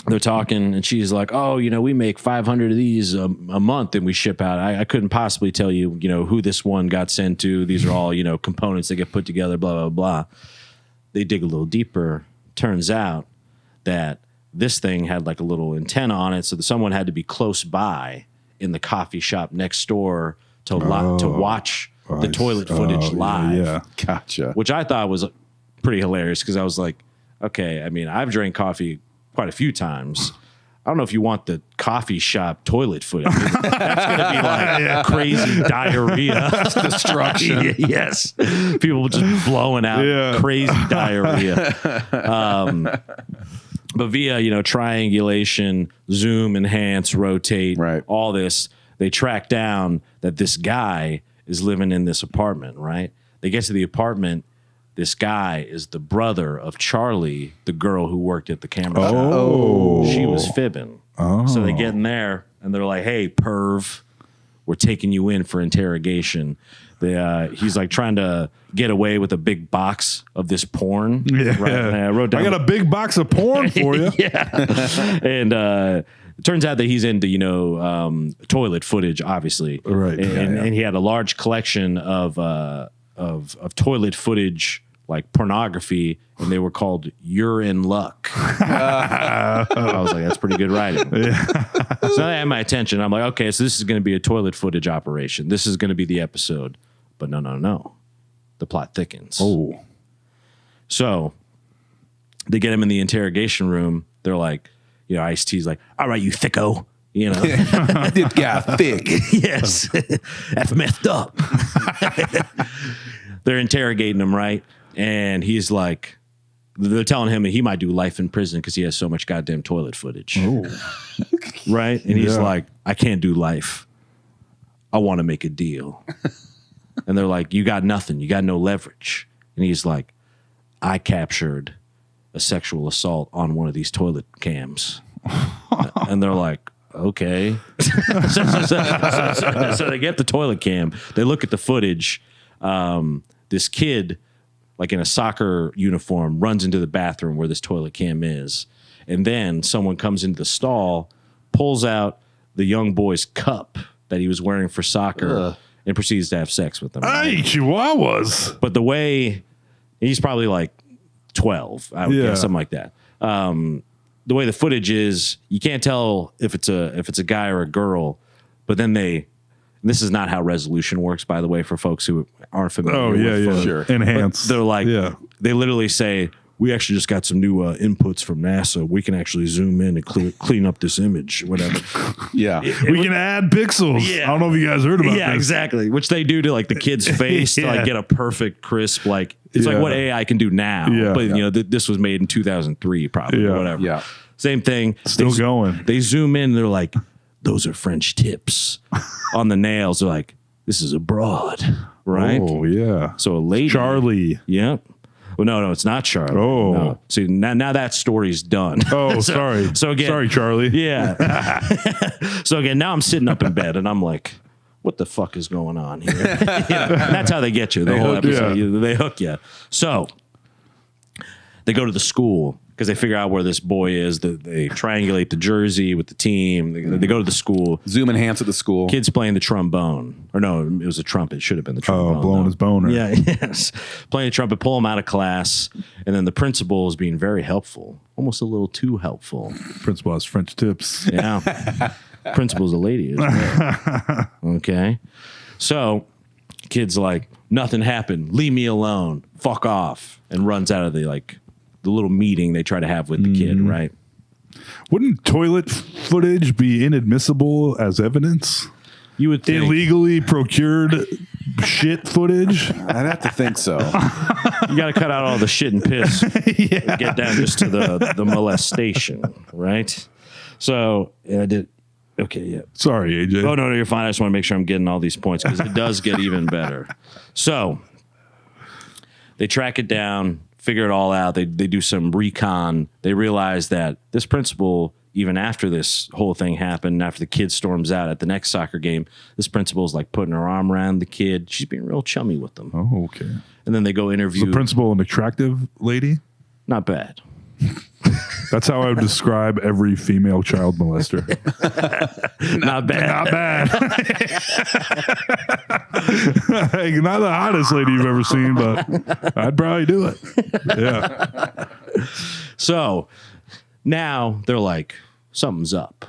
They're talking, and she's like, "Oh, we make 500 of these a month, and we ship out. I couldn't possibly tell you, who this one got sent to. These are all, components that get put together. Blah blah blah." They dig a little deeper. Turns out that this thing had like a little antenna on it, so that someone had to be close by in the coffee shop next door to watch the toilet footage live. Yeah. Gotcha. Which I thought was pretty hilarious because I was like, okay, I mean, I've drank coffee quite a few times. I don't know if you want the coffee shop toilet footage. That's going to be like crazy diarrhea. Destruction. Yes. People just blowing out crazy diarrhea. But via, triangulation, zoom, enhance, rotate, Right. all this, they track down that this guy is living in this apartment, right? They get to the apartment. This guy is the brother of Charlie, the girl who worked at the camera shop. Oh. She was fibbing. So they get in there and they're like, hey, perv, we're taking you in for interrogation. He's like trying to get away with a big box of this porn. Yeah. Right? And I wrote down. I got a big box of porn for you. And it turns out that he's into, toilet footage, obviously. Right. And he had a large collection of toilet footage, like pornography, and they were called You're in Luck. I was like, that's pretty good writing. So that had my attention. I'm like, okay, so this is going to be a toilet footage operation. This is going to be the episode. But no. The plot thickens. Oh. So they get him in the interrogation room. They're like, Ice-T's like, all right, you thicko. This guy thick. Yes. That's messed up. They're interrogating him, right? And he's like, they're telling him that he might do life in prison because he has so much goddamn toilet footage. Right? And he's like, I can't do life. I want to make a deal. And they're like, you got nothing. You got no leverage. And he's like, I captured a sexual assault on one of these toilet cams. And they're like, okay. So they get the toilet cam. They look at the footage. This kid, like in a soccer uniform, runs into the bathroom where this toilet cam is. And then someone comes into the stall, pulls out the young boy's cup that he was wearing for soccer, and proceeds to have sex with them. Hey, chihuahuas. But the way, he's probably like 12, I would guess, something like that. The way the footage is, you can't tell if it's a guy or a girl, but then this is not how resolution works, by the way, for folks who aren't familiar with footage. Sure. Enhance. They're like, they literally say, we actually just got some new inputs from NASA. We can actually zoom in and clean up this image, whatever. Yeah. We can add pixels. Yeah. I don't know if you guys heard about this. Yeah, exactly. Which they do to like the kid's face to like get a perfect crisp, like it's like what AI can do now. Yeah. But this was made in 2003, probably or whatever. Yeah. Same thing. Still going. They zoom in. And they're like, those are French tips on the nails. They're like, this is a broad, right? Oh, yeah. So a lady, Charlie. Yep. Well, no, it's not Charlie. Oh. No. See, now that story's done. Oh, sorry. So again, sorry, Charlie. Yeah. So again, now I'm sitting up in bed and I'm like, what the fuck is going on here? That's how they get you the whole episode. They hook you. So they go to the school because they figure out where this boy is. They triangulate the jersey with the team. They go to the school. Zoom enhance at the school. Kid's playing the trombone. Or no, it was a trumpet. It should have been the trombone. Oh, blowing his boner. Yeah, yes. Playing the trumpet, pull him out of class. And then the principal is being very helpful. Almost a little too helpful. Principal has French tips. Yeah. Principal's a lady as well. Okay. So kid's like, nothing happened. Leave me alone. Fuck off. And runs out of the little meeting they try to have with the kid, right? Wouldn't toilet footage be inadmissible as evidence? You would think. Illegally procured shit footage? I'd have to think so. You got to cut out all the shit and piss. And get down just to the molestation, right? So I did. Okay, yeah. Sorry, AJ. Oh, no, you're fine. I just want to make sure I'm getting all these points because it does get even better. So they track it down, figure it all out. They do some recon. They realize that this principal, even after this whole thing happened, after the kid storms out at the next soccer game, this principal is like putting her arm around the kid. She's being real chummy with them. Oh, okay. And then they go interview. Is the principal an attractive lady? Not bad. That's how I would describe every female child molester. Not bad. Not bad. Like, not the hottest lady you've ever seen, but I'd probably do it. Yeah. So now they're like, something's up.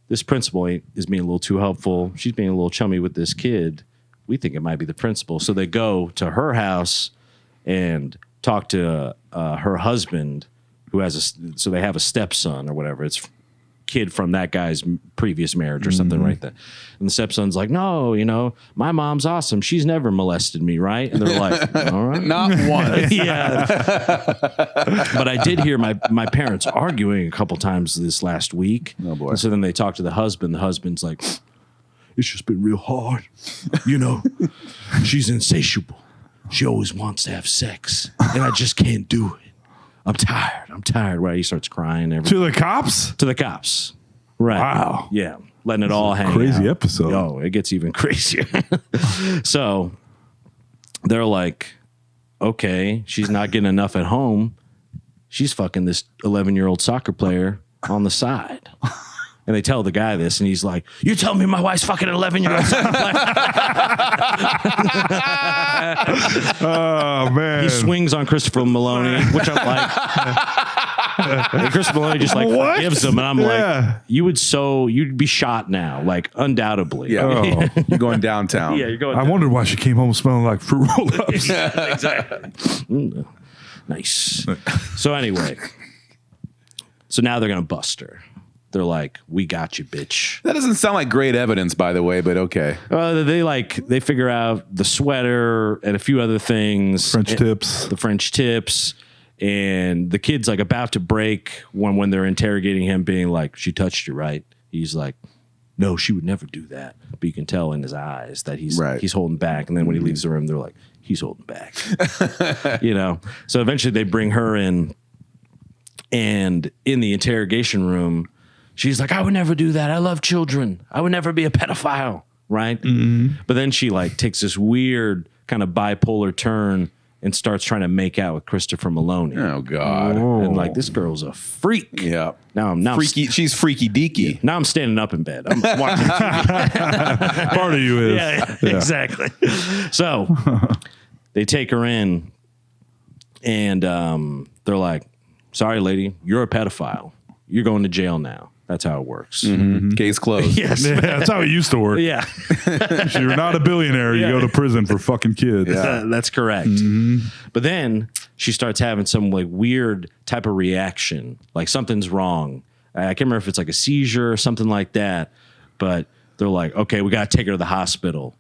This principal is being a little too helpful. She's being a little chummy with this kid. We think it might be the principal. So they go to her house and talk to her husband, who has so they have a stepson or whatever. It's kid from that guy's previous marriage or something like that. And the stepson's like, no, my mom's awesome. She's never molested me, right? And they're like, all right. Not once. Yeah. But I did hear my parents arguing a couple times this last week. Oh, boy. And so then they talk to the husband. The husband's like, it's just been real hard. She's insatiable. She always wants to have sex. And I just can't do it. I'm tired. Right? He starts crying. To the cops? To the cops. Right. Wow. Yeah. Letting it all hang Crazy out. episode. Oh, it gets even crazier. So they're like, okay, she's not getting enough at home. She's fucking this 11-year-old soccer player on the side. And they tell the guy this, and he's like, you tell me my wife's fucking an 11-year-old soccer player. Oh, man. He swings on Christopher Maloney, which I'm like. And Christopher Maloney just like forgives him, and I'm like, you'd be shot now, like undoubtedly. Yeah. You're going downtown. Yeah, you're going. I wondered why she came home smelling like fruit roll-ups. Exactly. Nice. So anyway, now they're gonna bust her. They're like, we got you, bitch. That doesn't sound like great evidence, by the way, but okay. They figure out the sweater and a few other things. French tips. The French tips. And the kid's like about to break when they're interrogating him, being like, she touched you, right? He's like, no, she would never do that. But you can tell in his eyes that he's holding back. And then when he leaves the room, they're like, he's holding back. So eventually they bring her in. And in the interrogation room, she's like, I would never do that. I love children. I would never be a pedophile, right? Mm-hmm. But then she like takes this weird kind of bipolar turn and starts trying to make out with Christopher Maloney. Oh, God. And like, this girl's a freak. Yeah. Now freaky. She's freaky deaky. Now I'm standing up in bed. I'm watching TV. Part of you is. Yeah, exactly. So they take her in, and they're like, sorry, lady, you're a pedophile. You're going to jail now. That's how it works. Mm-hmm. Case closed. Yes. Yeah, that's how it used to work. Yeah. If you're not a billionaire, you go to prison for fucking kids. Yeah. That's correct. Mm-hmm. But then she starts having some like weird type of reaction, like something's wrong. I can't remember if it's like a seizure or something like that. But they're like, okay, we got to take her to the hospital.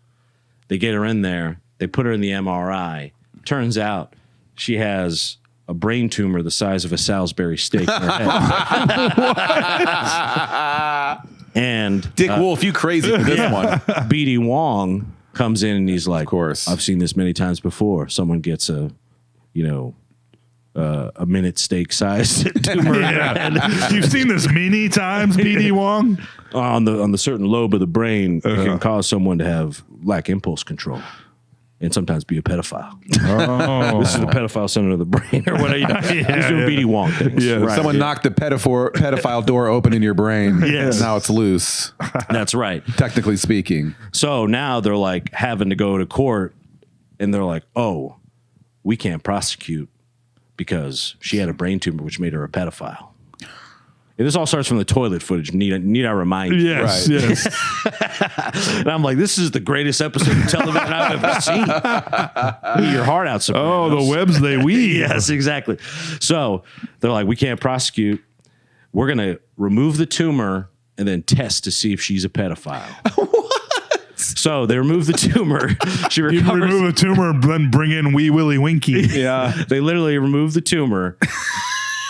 They get her in there. They put her in the MRI. Turns out she has a brain tumor the size of a Salisbury steak in her head. And Dick Wolf, you crazy for this one. B.D. Wong comes in and he's like, of course. I've seen this many times before. Someone gets a minute steak sized tumor in their head. You've seen this many times, B.D. Wong? On the certain lobe of the brain, it can cause someone to lack impulse control. And sometimes be a pedophile. Oh. This is the pedophile center of the brain, or whatever. He's doing B.D. Wong things. Yeah. Right. Someone knocked the pedophile door open in your brain. Yes. Now it's loose, That's right. technically speaking. So now they're like having to go to court, and they're like, oh, we can't prosecute because she had a brain tumor, which made her a pedophile. And this all starts from the toilet footage. Need I remind you? Yes, Right. yes. And I'm like, this is the greatest episode of television I've ever seen. Eat your heart out, Oh, Sopranos. the webs they weave. Yes, exactly. So they're like, we can't prosecute. We're going to remove the tumor and then test to see if she's a pedophile. What? So they remove the tumor. She You recovers. remove a tumor and then bring in Wee Willie Winky. Yeah. They literally remove the tumor.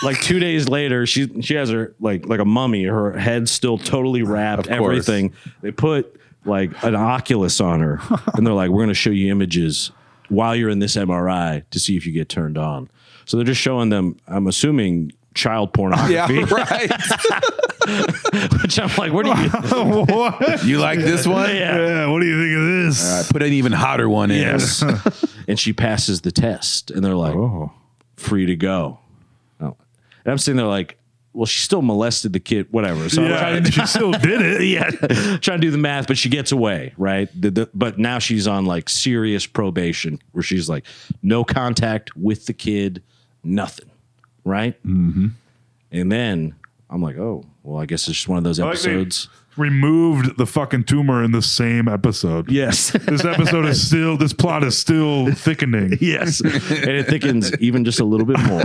Like 2 days later, she has her like a mummy. Her head's still totally wrapped. Of course. Everything. They put like an Oculus on her, and they're like, "We're going to show you images while you're in this MRI to see if you get turned on." So they're just showing them. I'm assuming child pornography. Yeah, right. Which I'm like, what do you? What? You like this one? Yeah, what do you think of this? All right, put an even hotter one in. Yes. And she passes the test, and they're like, Oh. free to go. Oh. And I'm sitting there like, well, she still molested the kid, whatever. So I'm Yeah, trying and to she still did it. yeah, trying to do the math, but she gets away, right? But now she's on like serious probation where she's like, no contact with the kid, nothing, right? Mm-hmm. And then I'm like, oh, well, I guess it's just one of those I like they episodes. removed the fucking tumor in the same episode. Yes. This episode is still, this plot is still thickening. Yes. And it thickens even just a little bit more.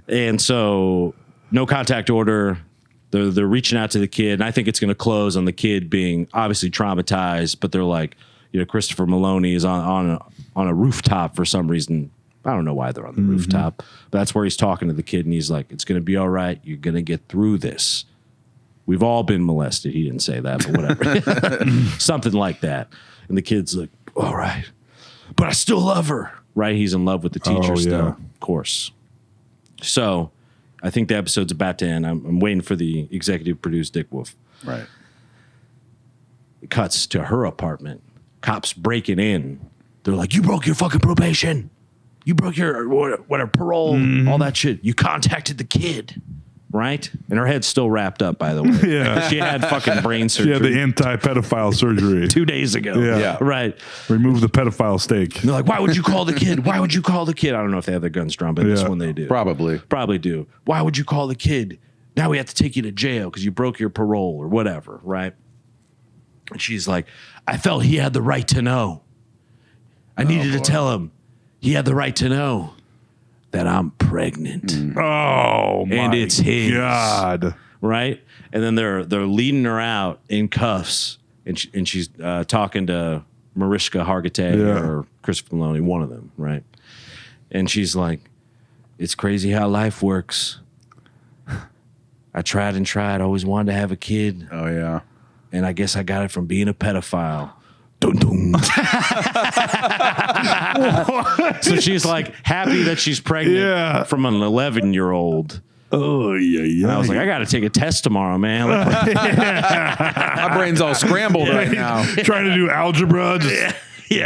And so no contact order. They're reaching out to the kid, and I think it's going to close on the kid being obviously traumatized. But they're like, Christopher Maloney is on a rooftop for some reason. I don't know why they're on the rooftop, but that's where he's talking to the kid, and he's like, "It's going to be all right. You're going to get through this. We've all been molested." He didn't say that, but whatever, something like that. And the kid's like, "All right, but I still love her." Right? He's in love with the teacher still, of course. So, I think the episode's about to end. I'm waiting for the executive produced Dick Wolf. Right. It cuts to her apartment. Cops breaking in. They're like, "You broke your fucking probation. You broke your whatever parole, all that shit. You contacted the kid." Right? And her head's still wrapped up, by the way. Yeah. She had fucking brain surgery. She had the anti-pedophile surgery 2 days ago. Yeah. Right. Remove the pedophile stake. And they're like, "Why would you call the kid? Why would you call the kid?" I don't know if they have their guns drawn, but this one they do. Probably do. "Why would you call the kid? Now we have to take you to jail because you broke your parole," or whatever, right? And she's like, "I felt he had the right to know. I needed to tell him he had the right to know that I'm pregnant." Oh, my And it's his. God. Right? And then they're leading her out in cuffs, and she's talking to Mariska Hargitay or Christopher Maloney, one of them, right? And she's like, "It's crazy how life works. I tried and tried, always wanted to have a kid. Oh, yeah. And I guess I got it from being a pedophile." Dun, dun. So she's like happy that she's pregnant from an 11-year-old. Oh, yeah. And I was like, I got to take a test tomorrow, man. My brain's all scrambled right now. Trying to do algebra, just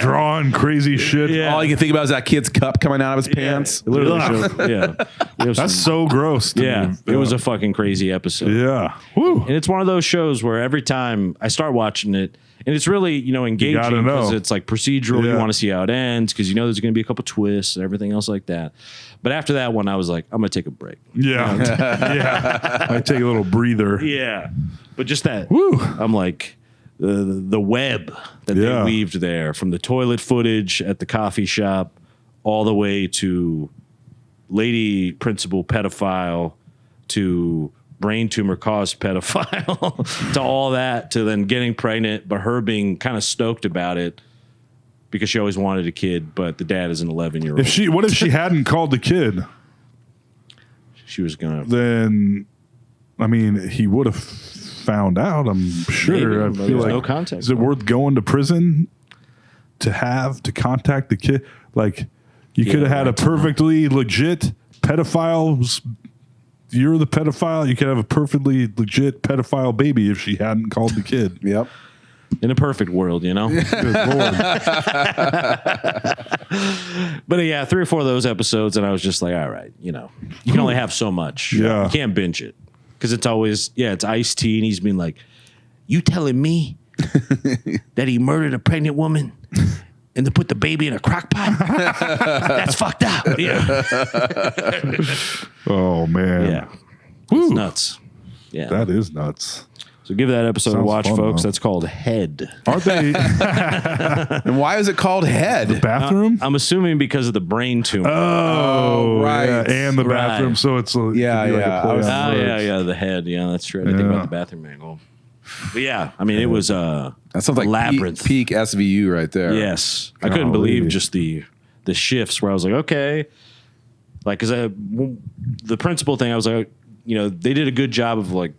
drawing crazy shit. Yeah. All you can think about is that kid's cup coming out of his pants. Literally showed, That's so gross to me. it was a fucking crazy episode. Yeah. Woo. And it's one of those shows where every time I start watching it, and it's really, engaging gotta know. because it's like procedural. Yeah. You want to see how it ends because there's going to be a couple twists and everything else like that. But after that one, I was like, I'm going to take a break. Yeah. Yeah. I take a little breather. Yeah. But just that, Woo. I'm like, the web that they weaved there from the toilet footage at the coffee shop all the way to lady principal pedophile to brain tumor caused pedophile to all that to then getting pregnant, but her being kind of stoked about it because she always wanted a kid, but the dad is an 11-year-old. What if she hadn't called the kid? She was going to. Then, I mean, he would have found out, I'm sure. Maybe, I feel like, no contact. is it worth going to prison to contact the kid? Like, you could have had a perfectly legit pedophile. You're the pedophile. You could have a perfectly legit pedophile baby if she hadn't called the kid. Yep. In a perfect world, Good Lord. But yeah, 3 or 4 of those episodes, and I was just like, all right, you can only have so much. Yeah. You can't binge it. Because it's always, it's Ice-T, and he's been like, "You telling me that he murdered a pregnant woman and to put the baby in a crock pot? That's fucked up." Yeah. Oh, man. Yeah. It's nuts. Yeah. That is nuts. So give that episode a Sounds watch, fun, folks. though. That's called Head. Aren't they And why is it called Head? bathroom? I'm assuming because of the brain tumor. Oh, right. yeah, and the bathroom. Right. So it's a, Yeah, it could be yeah. a play I was- on words. The head. Yeah, that's true. I didn't think about the bathroom angle. But yeah, I mean, it was That sounds like labyrinth. peak SVU right there. Yes, I couldn't Golly. believe just the shifts where I was like, okay, like because the principal thing, I was like, they did a good job of like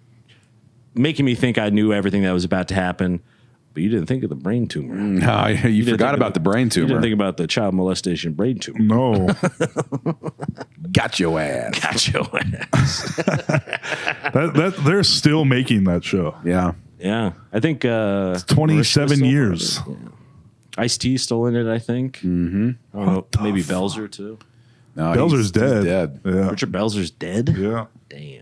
making me think I knew everything that was about to happen, but you didn't think of the brain tumor. No, you didn't forgot think about of the brain You tumor. didn't think about the child molestation brain tumor. No. Got your ass. Gotcha. They're still making that show. Yeah. Yeah, I think 27 years. Ice-T still in it, I think. Mm-hmm. I don't know, maybe Belzer too. No, Belzer's he's dead. dead. Yeah. Richard Belzer's dead. Yeah. Damn.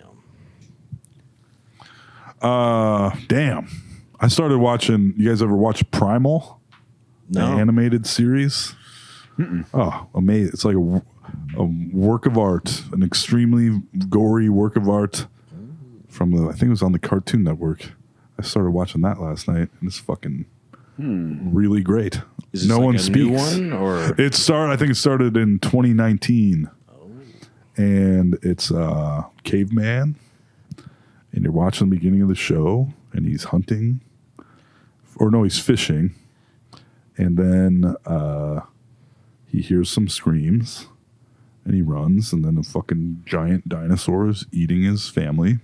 Damn. I started watching. You guys ever watch Primal? The No. animated series? Oh, amazing. It's like a work of art, an extremely gory work of art from I think it was on the Cartoon Network. I started watching that last night, and it's fucking really great. Is this no like one a speaks. new one or I think it started in 2019. and it's caveman, and you're watching the beginning of the show, and he's hunting, or no, he's fishing, and then he hears some screams, and he runs, and then a fucking giant dinosaur is eating his family,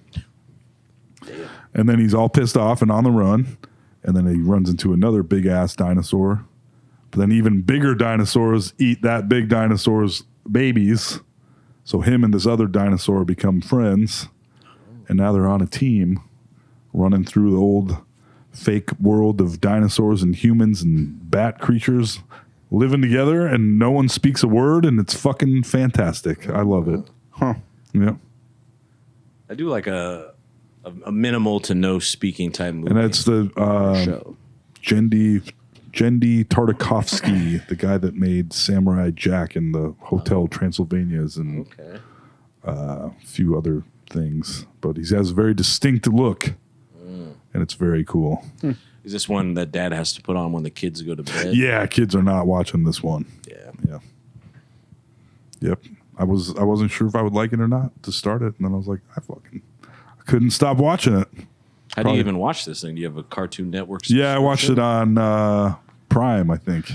and then he's all pissed off and on the run, and then he runs into another big ass dinosaur, but then even bigger dinosaurs eat that big dinosaur's babies. So him and this other dinosaur become friends, and now they're on a team running through the old fake world of dinosaurs and humans and bat creatures living together, and no one speaks a word, and it's fucking fantastic. I love it. Huh. Yeah. I do like a minimal to no speaking type movie. And that's the show. Jendi Tartakovsky, the guy that made Samurai Jack and the Hotel Transylvanias and a few other things. But he has a very distinct look, and it's very cool. Is this one that dad has to put on when the kids go to bed? Yeah, kids are not watching this one. Yeah. Yep. I wasn't sure if I would like it or not to start it, and then I was like, I couldn't stop watching it. How do you even watch this thing? Do you have a Cartoon Network? Yeah, I watched it on Prime, I think.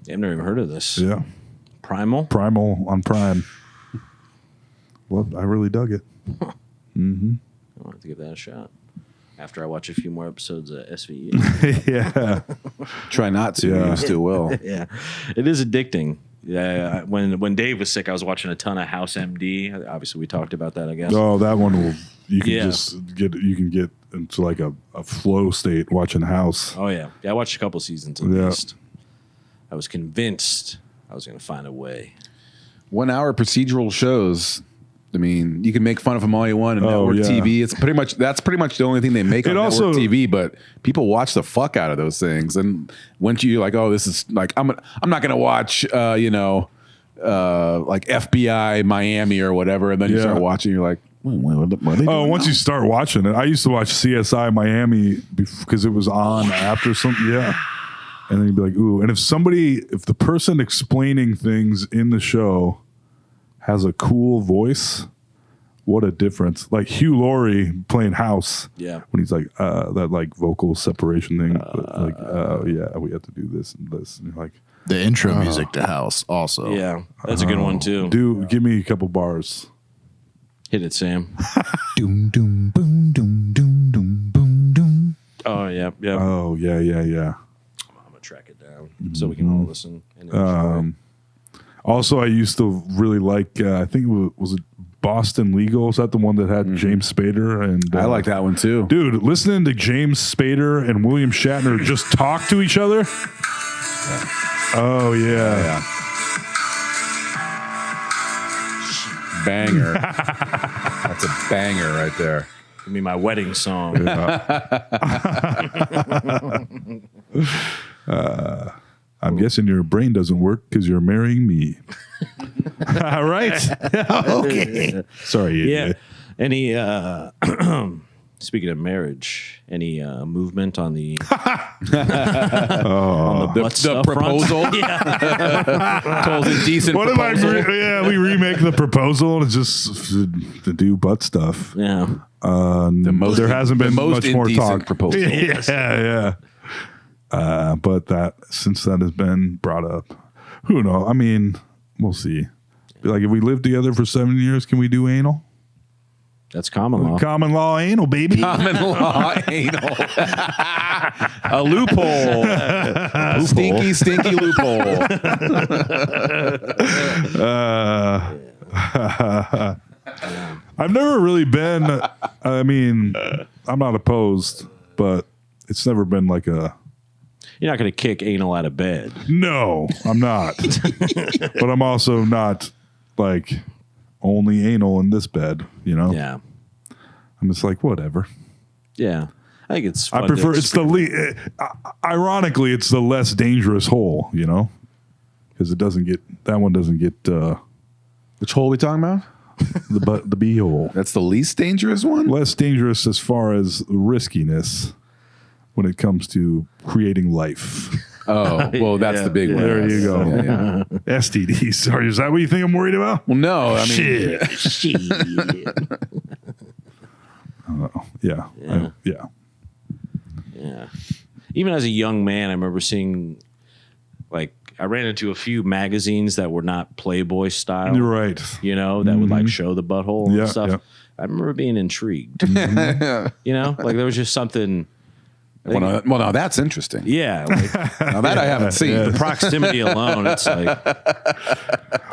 I've never even heard of this. Yeah. Primal on Prime. Well, I really dug it. I'll have to give that a shot after I watch a few more episodes of SVE. Yeah. Try not to. Yeah. You still will. Yeah, it is addicting. Yeah, when Dave was sick, I was watching a ton of House MD. Obviously, we talked about that, I guess. Oh, that one you can Yeah. just get into like a flow state watching House. Oh yeah, I watched a couple seasons at Yeah. least. I was convinced I was going to find a way. 1 hour procedural shows. I mean, you can make fun of them all you want on Oh, network yeah. TV. That's pretty much the only thing they make on It network also- TV. But people watch the fuck out of those things. And once you're like, oh, this is like, I'm not going to watch, like FBI Miami or whatever. And then you Yeah. start watching, you're like, what are they Oh, doing once now? you start watching it, I used to watch CSI Miami because it was on after something. Yeah. And then you'd be like, ooh. And if the person explaining things in the show has a cool voice, what a difference. Like Hugh Laurie playing House. Yeah. When he's like, that like vocal separation thing. But like, yeah, we have to do this and this. And you're like, The intro music to House also. Yeah, that's a good one too. give me a couple bars. Hit it, Sam. Doom doom boom doom doom doom boom doom. Oh yeah. Oh, yeah. I'm gonna track it down so we can all listen. And enjoy. Also, I used to really like, I think was it Boston Legal? Is that the one that had James Spader? And I like that one too. Dude, listening to James Spader and William Shatner just talk to each other. Oh, yeah. Banger. That's a banger right there. Give me my wedding song. I'm guessing your brain doesn't work because you're marrying me. All right. Okay. Sorry. Yeah. Any speaking of marriage, any movement on the on the butt The stuff front? proposal. Told a decent What if I? proposal. We remake the proposal and just to do butt stuff. Yeah. There hasn't been much more indecent talk. proposal. Yeah. But since that has been brought up, who knows? I mean, we'll see. Like, if we live together for 7 years, can we do anal? That's common law. Common law anal, baby. Common law anal. A loophole. Stinky loophole. I've never really been. I mean, I'm not opposed, but it's never been like a. You're not going to kick anal out of bed. No, I'm not. But I'm also not like only anal in this bed. You know. Yeah. I'm just like whatever. Yeah. I think it's fun I prefer it's the ironically it's the less dangerous hole, you know, because that one doesn't get Which hole are we talking about? the bee hole. That's the least dangerous one? Less dangerous as far as riskiness when it comes to creating life. Oh, well, that's the big one. There you go. Yeah, yeah. STDs. Sorry, is that what you think I'm worried about? Well, no, I mean, Shit. Yeah. Yeah. Yeah. Even as a young man, I remember seeing, like, I ran into a few magazines that were not Playboy style. You're right. You know, that would like show the butthole Yeah, and stuff. yeah. I remember being intrigued. You know, like there was just something. well, no, that's interesting. Yeah. Like, Now that I haven't seen. the proximity alone, it's like,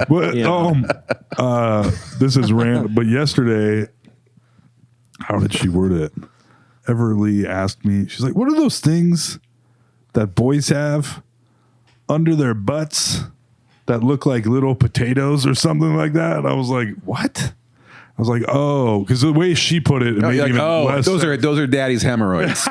But Yeah. this is random. But yesterday, how did she word it? Everly asked me. She's like, "What are those things that boys have under their butts that look like little potatoes or something like that?" And I was like, "What?" I was like, "Oh," because the way she put it, Oh, made you're even like, oh, less those sense. are daddy's hemorrhoids.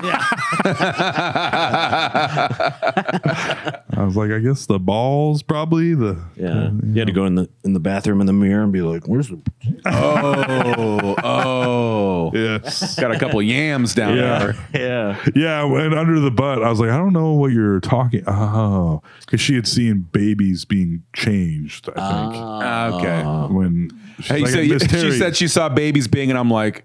I was like, I guess the balls, probably the. yeah. You had to go in the bathroom in the mirror and be like, "Where's the?" Oh, Yes. got a couple yams down Yeah. there. Yeah. Yeah, and under the butt, I was like, I don't know what you're talking. Oh, because she had seen babies being changed. I think Okay. when she's Hey, like, so Miss she Terry, said she saw babies being, and I'm like,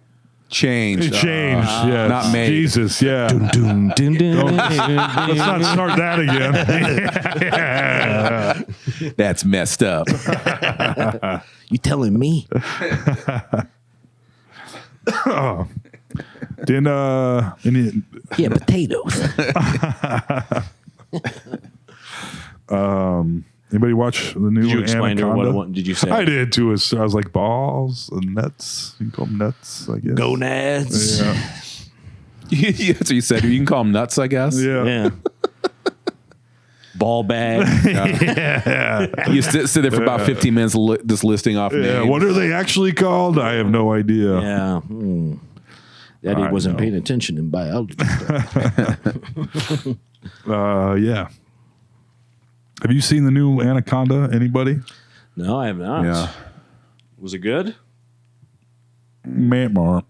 changed. it changed. Yeah, not made. Jesus, yeah. Dun, dun, dun. Let's not start that again. Yeah. That's messed up. You telling me? Then any, Yeah, potatoes. anybody watch the new Did you explain to her Anaconda? what did you say? I did too. I was like balls and nuts. You can call them nuts, I guess. Gonads. Yeah. That's what you said. You can call them nuts, I guess. Yeah. Yeah. Ball bag. You sit there for about 15 minutes just listing off Yeah, names. what are they actually called? I have no idea. Yeah. Daddy I wasn't know. paying attention in biology. Yeah. Have you seen the new Anaconda? Anybody? No, I have not. Yeah. Was it good? Myanmar.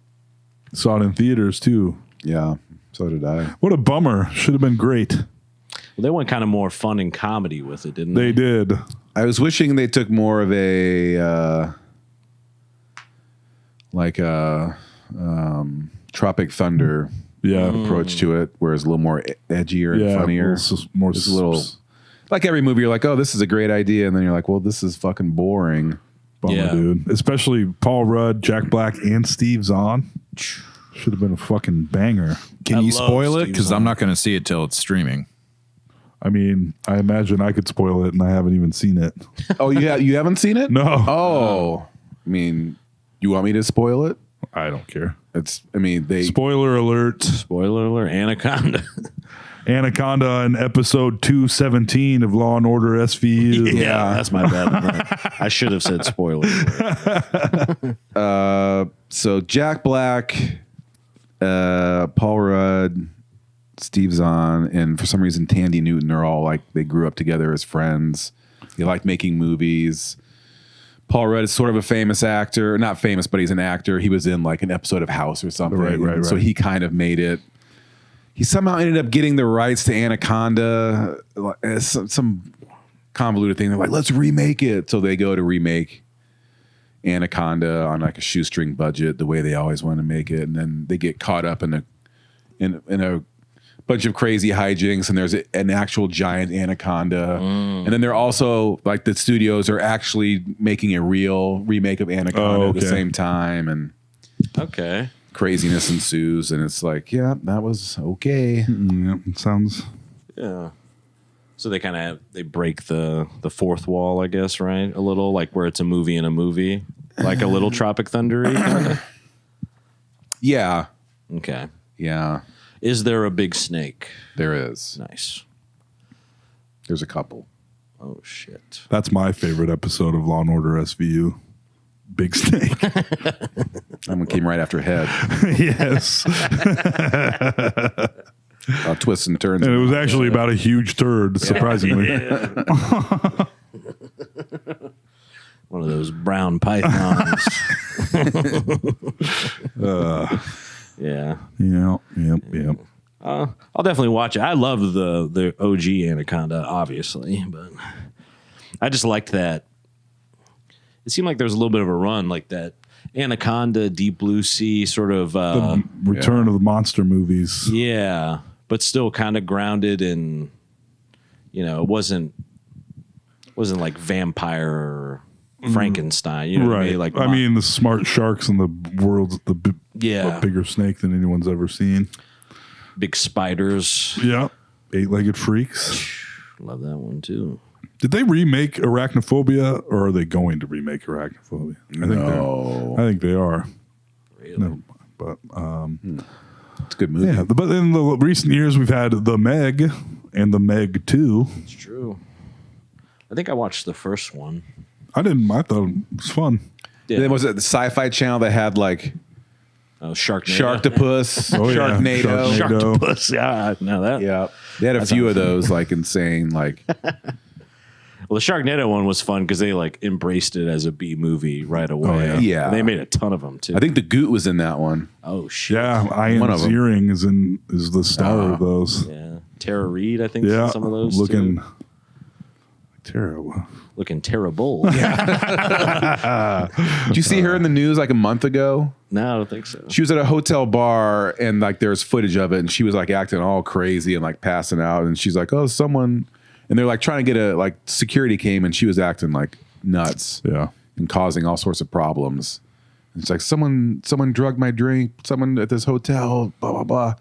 Saw it in theaters too. Yeah. So did I. What a bummer. Should have been great. Well, they went kind of more fun and comedy with it, didn't They they? did. I was wishing they took more of a Tropic Thunder Yeah. approach to it, where it's a little more edgier and Yeah. funnier. More Just a little, like every movie, you're like, oh, this is a great idea, and then you're like, well, this is fucking boring. bummer, Yeah. dude. Especially Paul Rudd, Jack Black, and Steve Zahn. Should have been a fucking banger. Can I you love spoil it? Steve Because Zahn. I'm not going to see it till it's streaming. I mean, I imagine I could spoil it, and I haven't even seen it. Oh, you haven't seen it? No. Oh, I mean, you want me to spoil it? I don't care. They Spoiler alert. Spoiler alert, Anaconda. Anaconda in episode 217 of Law and Order SVU. Yeah, that's my bad. I should have said spoiler alert. So Jack Black, Paul Rudd, Steve Zahn, and for some reason Tandy Newton are all like they grew up together as friends. They like making movies. Paul Rudd is sort of a famous actor, not famous, but he's an actor. He was in like an episode of House or something. Right. So he kind of made it. He somehow ended up getting the rights to Anaconda, some convoluted thing. They're like, let's remake it. So they go to remake Anaconda on like a shoestring budget, the way they always want to make it, and then they get caught up in a bunch of crazy hijinks, and there's an actual giant anaconda, and then they're also like the studios are actually making a real remake of Anaconda at the same time, and Okay. craziness ensues, and it's like, yeah, that was okay. Yeah, it sounds. Yeah. So they kind of they break the fourth wall, I guess, right? A little like where it's a movie in a movie, like a little Tropic Thunder-y kinda? Yeah, Okay. yeah, Is there a big snake? there is. Nice. There's a couple. Oh shit. That's my favorite episode of Law and Order SVU. Big Snake. That one came right after Head. Yes. Twists and turns. And it was actually about a huge turd, surprisingly. One of those brown pythons. Yeah. Yep. I'll definitely watch it. I love the OG Anaconda, obviously, but I just liked that. It seemed like there was a little bit of a run, like that Anaconda, Deep Blue Sea sort of. The return of the monster movies. Yeah, but still kind of grounded in, it wasn't like vampire or Frankenstein. You know what I mean? Like the smart sharks in the world's a bigger snake than anyone's ever seen. Big spiders. Yeah, 8-legged freaks. Love that one too. Did they remake Arachnophobia, or are they going to remake Arachnophobia? I think they are. Really? Never mind. But It's a good movie. yeah, but in the recent years, we've had The Meg and The Meg 2. It's true. I think I watched the first one. I didn't. I thought it was fun. Yeah. Then was it the Sci-Fi Channel that had like Sharknado. Sharktopus, Oh, yeah. Sharknado? Sharknado. Sharktopus. Yeah, no, that. Yeah, they had a few of those like insane. Like Well, the Sharknado one was fun because they like embraced it as a B movie right away. Oh, yeah. Yeah. And they made a ton of them too. I think the Goot was in that one. Oh shit. Yeah, Ian One of 'em. Ziering is the star of those. Yeah. Tara Reid, I think. Yeah, Some of those looking too. terrible. Looking terrible. Did you see her in the news like a month ago? No, I don't think so. She was at a hotel bar and like there's footage of it, and she was like acting all crazy and like passing out, and she's like, "Oh, someone," and they're like trying to get security came, and she was acting like nuts. Yeah. And causing all sorts of problems. And it's like someone drugged my drink, someone at this hotel, blah blah blah.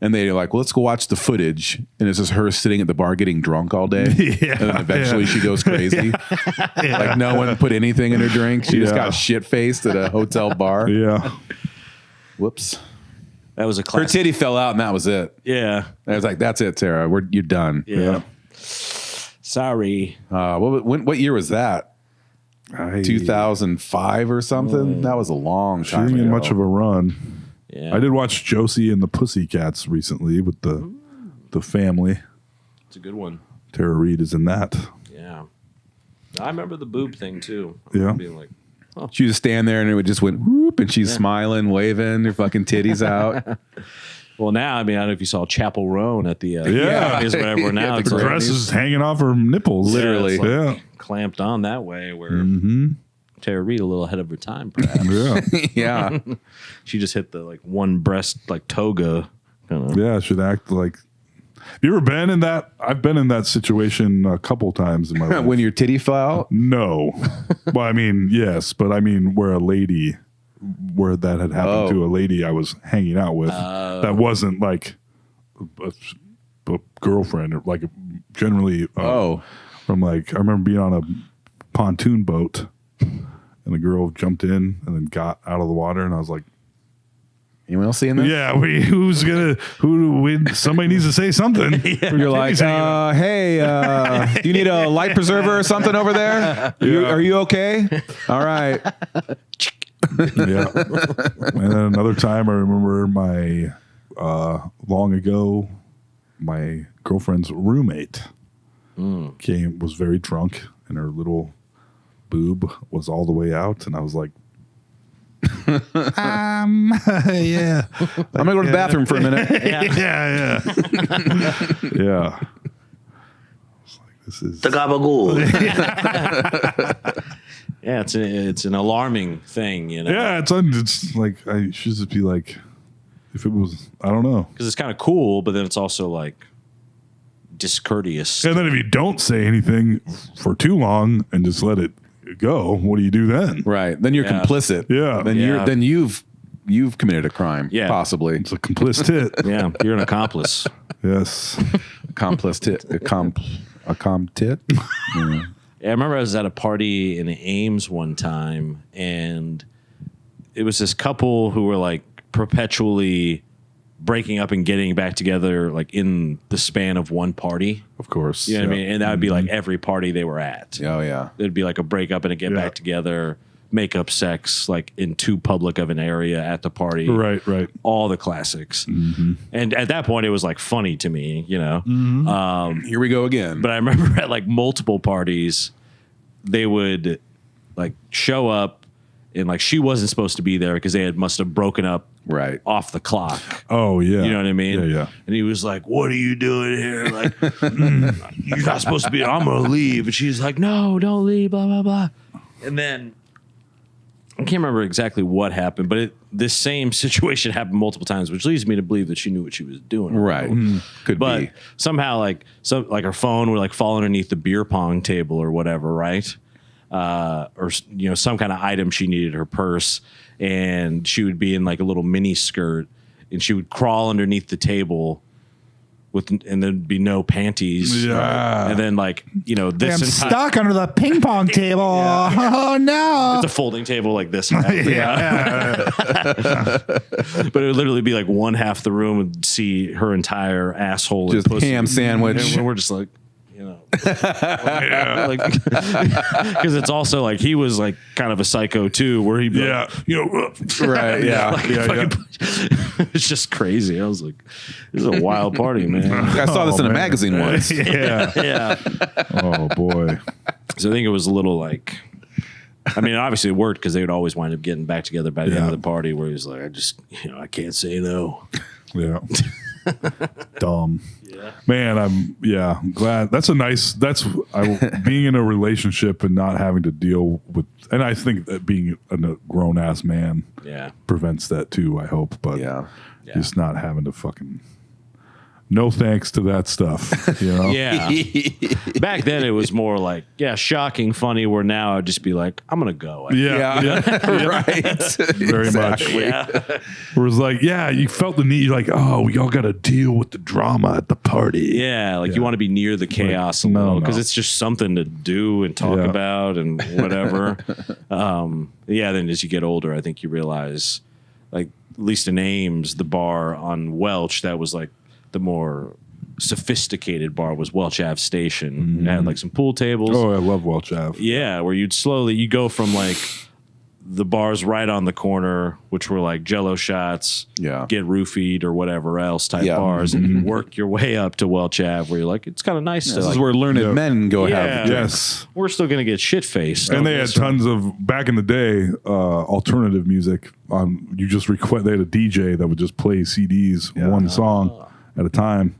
And they're like, well, let's go watch the footage. And it's just her sitting at the bar getting drunk all day. Yeah, And then eventually she goes crazy. Like no one put anything in her drink. She just got shit faced at a hotel bar. Yeah. Whoops. That was a Her classic. titty fell out and that was it. Yeah. And I was like, that's it, Tara. You're done. Yeah. Sorry. What year was that? 2005 or something? That was a long She time didn't get ago. much of a run. Yeah. I did watch Josie and the Pussycats recently with the family. It's a good one. Tara Reid is in that. Yeah. I remember the boob thing too. Yeah. Being like, She would stand there and it would just went whoop, and she's smiling, waving, her fucking titties out. well, now, I mean, I don't know if you saw Chapel Roan at the Yeah. is whatever. Yeah, Now the it's The like, dress is hanging off her nipples. Literally. it's like Yeah. clamped on that way where Tara Reid a little ahead of her time, perhaps. Yeah. Yeah. She just hit the like one breast like toga. Kind of. Yeah. Should act like. Have you ever been in that? I've been in that situation a couple times in my life. When your titty fell out? No. Well, I mean, yes, but I mean, where that had happened to a lady I was hanging out with that wasn't like a girlfriend or like generally. From like, I remember being on a pontoon boat and the girl jumped in and then got out of the water, and I was like, Anyone else seeing this? yeah, somebody needs to say something. You're like, hey, do you need a life preserver or something over there? Are you okay? All right. Yeah. And then another time I remember my long ago, my girlfriend's roommate was very drunk and her little boob was all the way out, and I was like, yeah. I'm gonna go to the bathroom for a minute. Yeah. Yeah. It's like, this is The gabagool. Yeah, it's an alarming thing, you know. yeah, it's like I should just be like, if it was, I don't know. Because it's kind of cool, but then it's also like discourteous. And then if you don't say anything for too long and just let it go, what do you do then? Right. Then you're Yeah. complicit. Yeah. Then you've committed a crime. Yeah. Possibly. It's a complicit. Yeah, you're an accomplice. Yes. Complicit. A comtit. Yeah. Yeah, I remember I was at a party in Ames one time, and it was this couple who were like perpetually breaking up and getting back together, like in the span of one party. Of course. You know what I mean? And that would be like every party they were at. Oh yeah. It'd be like a breakup and a get back together, make up sex, like in too public of an area at the party. Right. All the classics. And at that point, it was like funny to me, you know? Here we go again. But I remember at like multiple parties, they would like show up and like she wasn't supposed to be there because they must have broken up Right. off the clock. Oh yeah. You know what I mean? Yeah, yeah. And he was like, "What are you doing here? Like, you're not supposed to be. I'm gonna leave." And she's like, "No, don't leave." Blah blah blah. And then I can't remember exactly what happened, but this same situation happened multiple times, which leads me to believe that she knew what she was doing. Right. Could But be. somehow, like her phone would like fall underneath the beer pong table or whatever, right? Or some kind of item she needed, her purse, and she would be in like a little mini skirt, and she would crawl underneath the table and there'd be no panties. Yeah. And then this I'm stuck under the ping pong table. Oh no! It's a folding table like this. But it would literally be like one half the room would see her entire asshole Just and pussy. ham sandwich. And we're just like, because it's also like he was like kind of a psycho too, where he'd be like, Right. Yeah. It's just crazy. I was like, this is a wild party, man. I saw this in a magazine once. Yeah. Yeah. Oh boy. So I think it was a little like, I mean, obviously it worked because they would always wind up getting back together by the end of the party, where he was like, I can't say no. Yeah. Dumb. Yeah. Man, I'm glad. Being in a relationship and not having to deal with, and I think that being a grown ass man prevents that too, I hope. But just not having to fucking, no thanks to that stuff, Yeah. Back then it was more like, shocking, funny, where now I'd just be like, I'm going to go. Right. Very much. Yeah. Where it's like, you felt the need, like, oh, we all got to deal with the drama at the party. Yeah, like you want to be near the chaos a little because it's just something to do and talk about and whatever. Then as you get older, I think you realize, like, at least in Ames, the bar on Welch, that was like the more sophisticated bar was Welch Ave Station. It had like some pool tables. Oh, I love Welch Ave. Yeah, where you go from like the bars right on the corner, which were like Jello shots, get roofied or whatever else type bars, and you work your way up to Welch Ave, where you're like, it's kind of nice. This is where learned men go have. Yes. We're still gonna get shit faced, and they had tons of, back in the day, alternative music. You just request. They had a DJ that would just play CDs, one song at a time,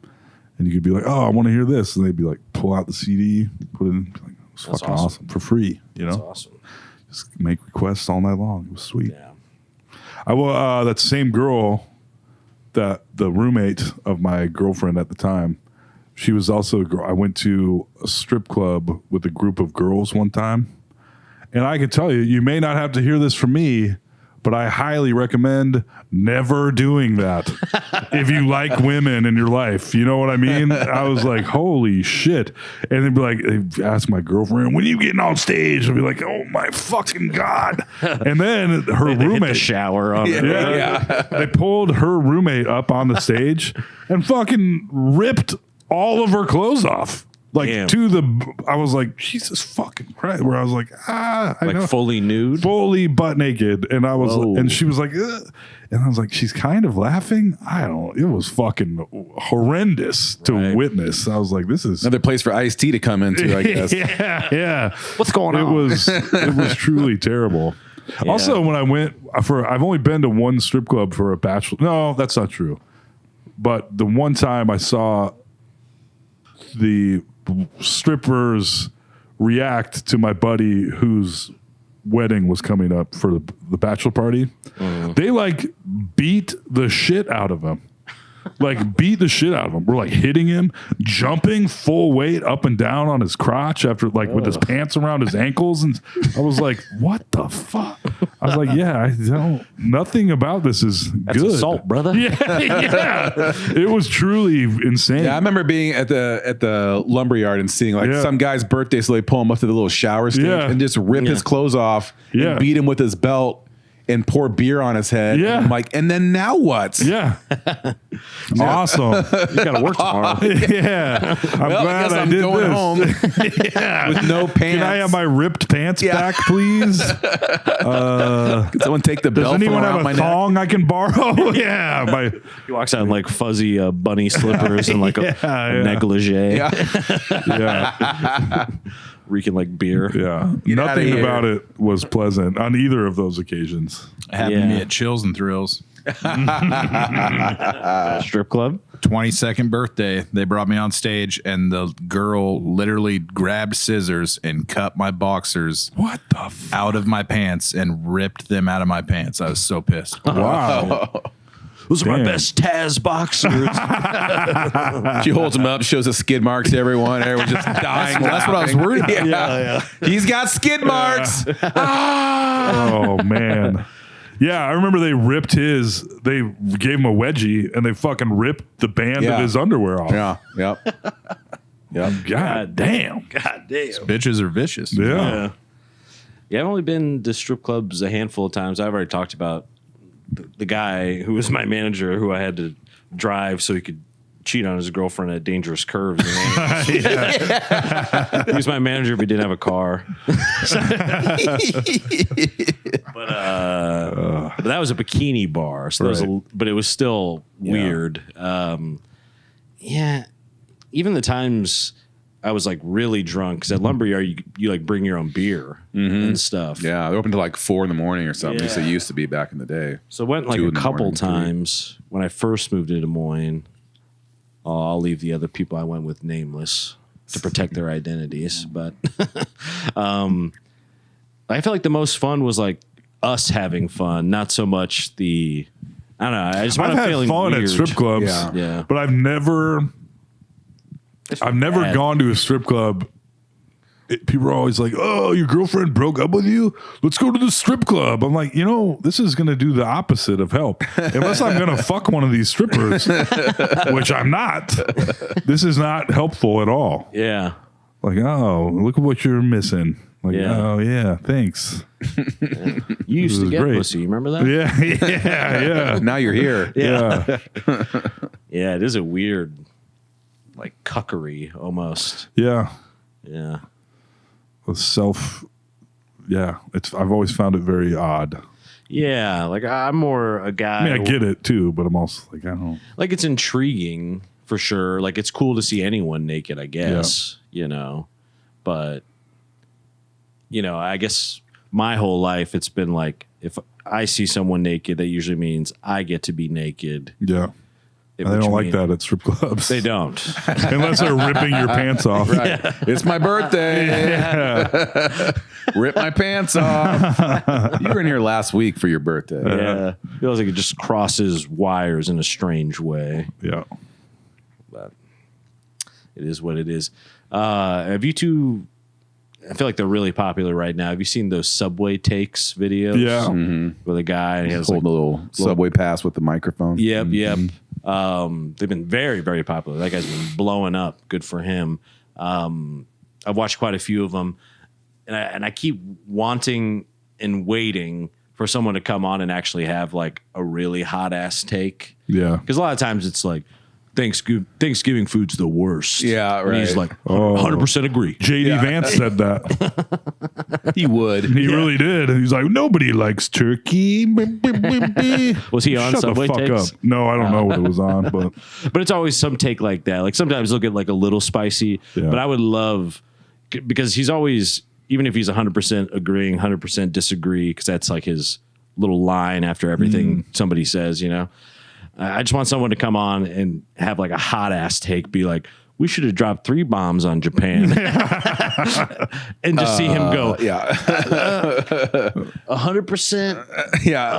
and you could be like, "Oh, I want to hear this," and they'd be like, "Pull out the CD, put it in." Like, it's fucking awesome for free. That's awesome. Just make requests all night long. It was sweet. Yeah. I will. That same girl, that the roommate of my girlfriend at the time, she was also a girl. I went to a strip club with a group of girls one time, and I can tell you, you may not have to hear this from me, but I highly recommend never doing that if you like women in your life. You know what I mean? I was like, holy shit. And they'd be like, they'd ask my girlfriend, when are you getting on stage? I'd be like, oh my fucking God. And then her roommate. Hit the shower on They pulled her roommate up on the stage and fucking ripped all of her clothes off. Like I was like, Jesus fucking Christ. Where I was like, I know. Fully nude, fully butt naked, and I was, and she was like, ugh. And I was like, she's kind of laughing. It was fucking horrendous to witness. I was like, this is another place for Ice-T to come into, I guess. yeah. What's going on? It was truly terrible. Yeah. Also, when I went I've only been to one strip club for a bachelor. No, that's not true. But the one time I saw the strippers react to my buddy whose wedding was coming up for the bachelor party, they like beat the shit out of him. Like beat the shit out of him. We're like hitting him, jumping full weight up and down on his crotch after with his pants around his ankles. And I was like, what the fuck? I was like, nothing about this is That's good. assault, brother. Yeah. It was truly insane. Yeah, I remember being at the lumberyard and seeing some guy's birthday, so they pull him up to the little shower stage and just rip his clothes off and beat him with his belt and pour beer on his head. Yeah. And I'm like, and then now what? Yeah. Awesome. You got to work tomorrow. Yeah. I'm glad I did going this. home with no pants. Can I have my ripped pants back, please? Can someone take the belt Does anyone from have around a my thong I can borrow? Yeah. He walks out in like fuzzy bunny slippers and like a negligee. Yeah. Yeah. reeking like beer. Yeah. Get outta Nothing here. about it was pleasant on either of those occasions. Happened to me Yeah. at Chills and Thrills. Strip club. 22nd birthday, they brought me on stage, and the girl literally grabbed scissors and cut my boxers What the out of my pants and ripped them out of my pants. I was so pissed. Wow. Those are my Damn. best Taz boxers. She holds him up, shows the skid marks to everyone. Everyone's just dying. That's what I was worried about. Yeah. He's got skid marks. Oh, man. Yeah, I remember they ripped his. They gave him a wedgie, and they fucking ripped the band Yeah. of his underwear off. Yeah. Yep. Yep. God damn. God damn. Bitches are vicious. Yeah. Yeah, I've only been to strip clubs a handful of times. I've already talked about the guy who was my manager, who I had to drive so he could cheat on his girlfriend at dangerous curves. He was my manager, but he didn't have a car. But that was a bikini bar, so that was Right. but it was still weird. Yeah, even the times I was like really drunk, because at Lumberyard you like bring your own beer and stuff. Yeah. They're open till like 4 a.m. or something. At least Yeah. it used to be back in the day. So I went like 2 a in the couple morning, 3. times when I first moved to Des Moines. I'll leave the other people I went with nameless to protect their identities. But I feel like the most fun was like us having fun, not so much the. I don't know. I just I've want to had feeling fun weird. at strip clubs, Yeah. Yeah. but I've never bad. gone to a strip club. People are always like, "Oh, your girlfriend broke up with you? Let's go to the strip club." I'm like, this is going to do the opposite of help. Unless I'm going to fuck one of these strippers, which I'm not. This is not helpful at all. Yeah. Like, oh, look at what you're missing. Like, Yeah. oh yeah, thanks. You used This to is get great. pussy. You remember that? Yeah. Now you're here. Yeah. Yeah, it is a weird, like, cuckery almost. Yeah. Yeah. I've always found it very odd. Yeah. Like, I'm more a guy. I mean, I get it too, but I'm also like, I don't. Like, it's intriguing for sure. Like, it's cool to see anyone naked, I guess, but I guess my whole life it's been like, if I see someone naked, that usually means I get to be naked. Yeah. They don't like that at strip clubs. They don't. Unless they're ripping your pants off. Right. It's my birthday. Rip my pants off. You were in here last week for your birthday. Yeah. Feels like it just crosses wires in a strange way. Yeah. But it is what it is. Have you two? I feel like they're really popular right now. Have you seen those Subway takes videos? Yeah. Where the guy has Holding a little subway pass with the microphone. Yep. They've been very, very popular. That guy's been blowing up. Good for him. I've watched quite a few of them, and I keep wanting and waiting for someone to come on and actually have like a really hot ass take. Yeah. Because a lot of times it's like Thanksgiving food's the worst. Yeah, And he's right. like 100% agree. JD Vance said that. He would. He really did. He's like, nobody likes turkey. Was he on Shut Subway the fuck takes? up. No, I don't know what it was on, but But it's always some take like that. Like sometimes they'll get like a little spicy. Yeah. But I would love, because he's always, even if he's 100% agreeing, 100% disagree, because that's like his little line after everything somebody says, I just want someone to come on and have like a hot ass take, be like, we should have dropped 3 bombs on Japan. And just see him go, Yeah. 100%. Yeah.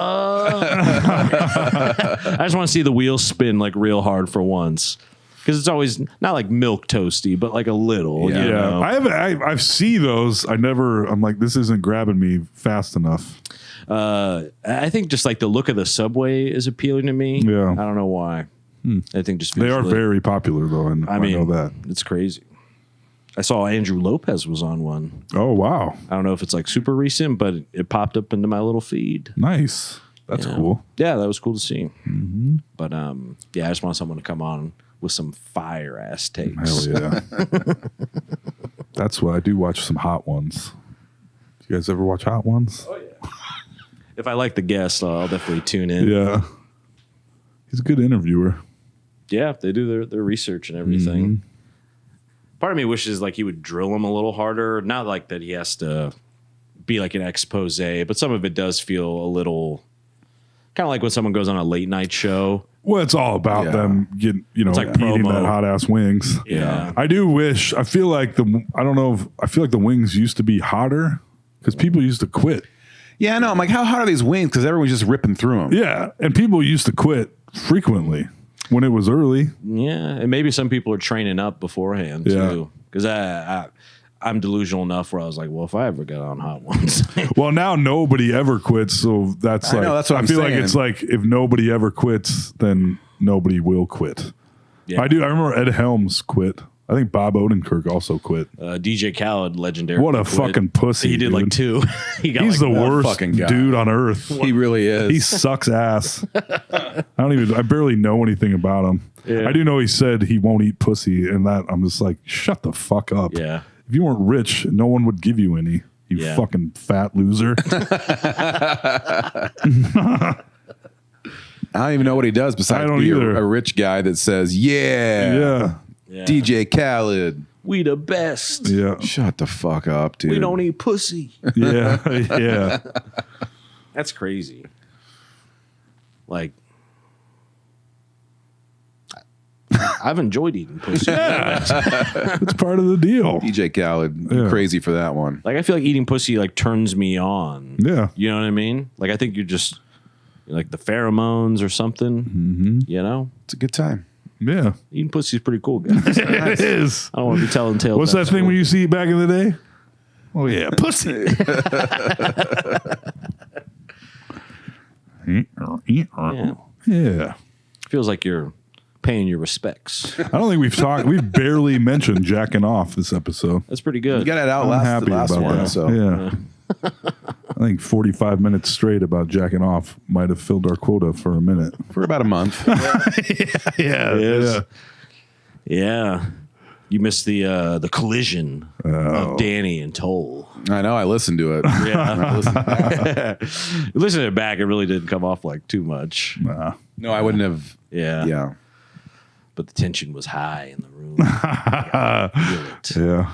I just want to see the wheels spin like real hard for once. Because it's always not like milk toasty, but like a little. Yeah. You know? I see those. I'm like, this isn't grabbing me fast enough. I think just like the look of the Subway is appealing to me. Yeah. I don't know why. I think just They are visually, very popular though, and I know that. it's crazy. I saw Andrew Lopez was on one. Oh wow. I don't know if it's like super recent, but it popped up into my little feed. Nice. That's Yeah. cool. Yeah, that was cool to see. But yeah, I just want someone to come on with some fire ass takes. Hell yeah. That's what I do, watch some Hot Ones. You guys ever watch Hot Ones? Oh yeah. If I like the guest, I'll definitely tune in. Yeah. He's a good interviewer. Yeah, they do their research and everything. Part of me wishes like he would drill him a little harder. Not like that he has to be like an expose, but some of it does feel a little kind of like when someone goes on a late night show. Well, it's all about them getting, like eating promo. that hot ass wings. Yeah. I do wish. I feel like I feel like the wings used to be hotter because people used to quit. Yeah, I know. I'm like, how hot are these wings? Because everyone's just ripping through them. Yeah, and people used to quit frequently when it was early. Yeah, and maybe some people are training up beforehand too. Because I'm delusional enough where I was like, well, if I ever get on hot ones, Well, now nobody ever quits, so that's I like know, that's what I I'm feel saying. like it's like if nobody ever quits, then nobody will quit. Yeah. I remember Ed Helms quit. I think Bob Odenkirk also quit. DJ Khaled, legendary. What a fucking pussy! He did like dude. 2. He got He's like the one. worst fucking guy. dude on earth. He really is. He sucks ass. I barely know anything about him. Yeah. I do know he said he won't eat pussy, and that I'm just like, shut the fuck up. Yeah. If you weren't rich, no one would give you any. You Yeah. fucking fat loser. I don't even know what he does I besides don't be either. a rich guy that says, Yeah. Yeah. DJ Khaled. We the best. Yeah. Shut the fuck up, dude. We don't eat pussy. Yeah. Yeah. That's crazy. Like, I've enjoyed eating pussy. It's part of the deal. DJ Khaled, Yeah. crazy for that one. Like, I feel like eating pussy like turns me on. Yeah. You know what I mean? Like, I think you're just like the pheromones or something. Mm-hmm. You know, It's a good time. Yeah. eating pussy is pretty cool, guys. It is. I don't want to be telling tales. What's about that thing school. we used to eat back in the day? Oh, yeah. Pussy. Yeah. Feels like you're paying your respects. I don't think we've barely mentioned jacking off this episode. That's pretty good. You got it out I'm last, happy the last about one. that. So Yeah. I think 45 minutes straight about jacking off might have filled our quota for a minute. for about a month. Yeah. Yes. Yeah. You missed the collision of Danny and Toll. I know. I listened to it. Yeah. Listen to it back, it really didn't come off like too much. Nah. No, I wouldn't have. Yeah. Yeah. But the tension was high in the room. Yeah, I feel it. Yeah.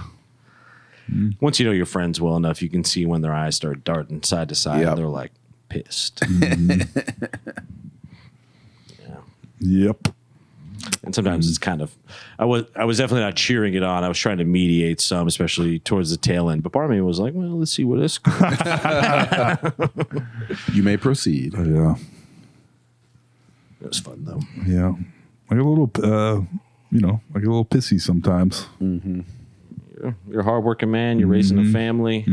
Once you know your friends well enough, you can see when their eyes start darting side to side Yep. and they're like pissed. Yep. And sometimes it's kind of I was definitely not cheering it on. I was trying to mediate some, especially towards the tail end. But part of me was like, well, let's see what this You may proceed. Yeah. It was fun though. Yeah. I get a little, I get a little pissy sometimes. You're a hardworking man, you're raising a family.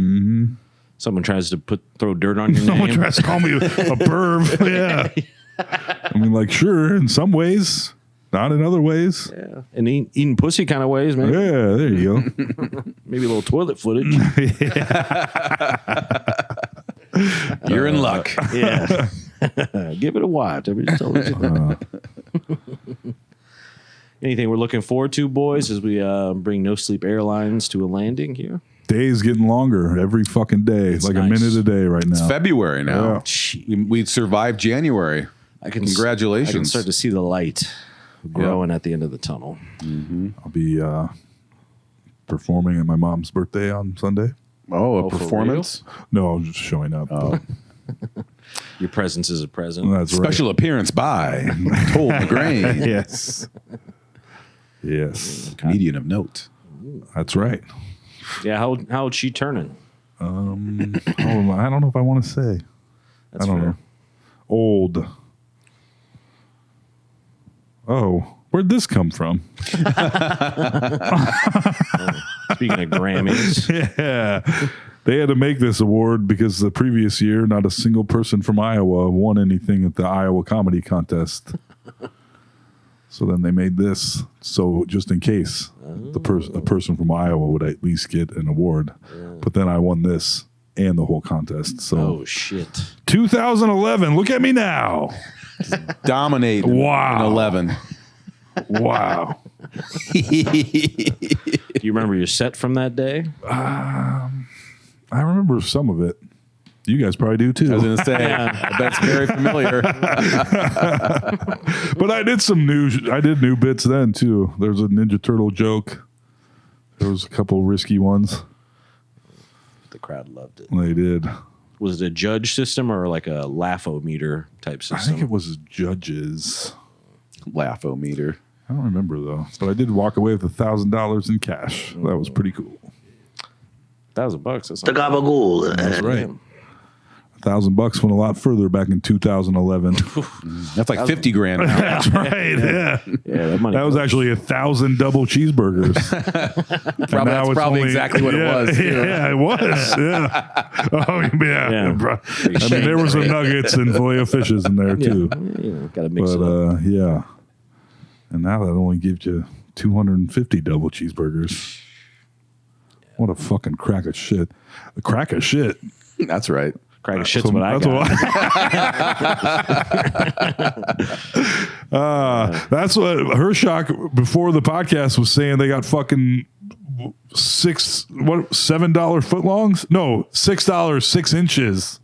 Someone tries to throw dirt on your Someone name. tries to call me a perv. Yeah. I mean, like, sure, in some ways, not in other ways. Yeah. And eating pussy kind of ways, maybe. Yeah, there you go. Maybe a little toilet footage. You're in luck. Yeah. Give it a watch. I just told you. Anything we're looking forward to, boys, as we bring No Sleep Airlines to a landing here? Days getting longer every fucking day. It's like nice. a minute a day right now. February now. Yeah. Gee, We survived January. I can Congratulations. I can start to see the light growing at the end of the tunnel. I'll be performing at my mom's birthday on Sunday. Oh, a Oh, for performance. No, I'm just showing up. Your presence is a present. That's right. Special appearance by Toll McGrain, Yes. Yes. comedian of note. That's right. Yeah, how old's she turning? Oh, I don't know if I want to say. That's I don't fair. know. Old. Oh, where'd this come from? Speaking of Grammys, Yeah. They had to make this award because the previous year, not a single person from Iowa won anything at the Iowa Comedy Contest. So then they made this. So just in case a person from Iowa would at least get an award. But then I won this and the whole contest. So oh shit! 2011, look at me now. Dominated Wow. in 11. Wow. Do you remember your set from that day? I remember some of it. You guys probably do too. I was going to say, I bet it's very familiar. But I did new bits then too. There's a Ninja Turtle joke There was a couple risky ones. The crowd loved it. They did. Was it a judge system or like a laugh-o-meter type system? I think it was judges. Laugh-o-meter. I don't remember though, but I did walk away with $1,000 in cash. That was pretty cool. $1,000. That's The not gabagool. That's right. $1,000 went a lot further back in 2011. That's like 50 grand now. That's right. Yeah, Yeah, that money. that was actually 1,000 double cheeseburgers. Probably, Now that's it's probably only- exactly what yeah, it was. Yeah, it was. Yeah. Oh yeah. Yeah. Bro. I mean, there were some nuggets and filet of fishes in there too. Got to mix But it up. yeah, and now that only gives you 250 double cheeseburgers. What a fucking crack of shit! A crack of shit. That's right. Crack of shit's what I got. That's what Hershock before the podcast was saying. They got fucking $7 footlongs? No, $6 6 inches.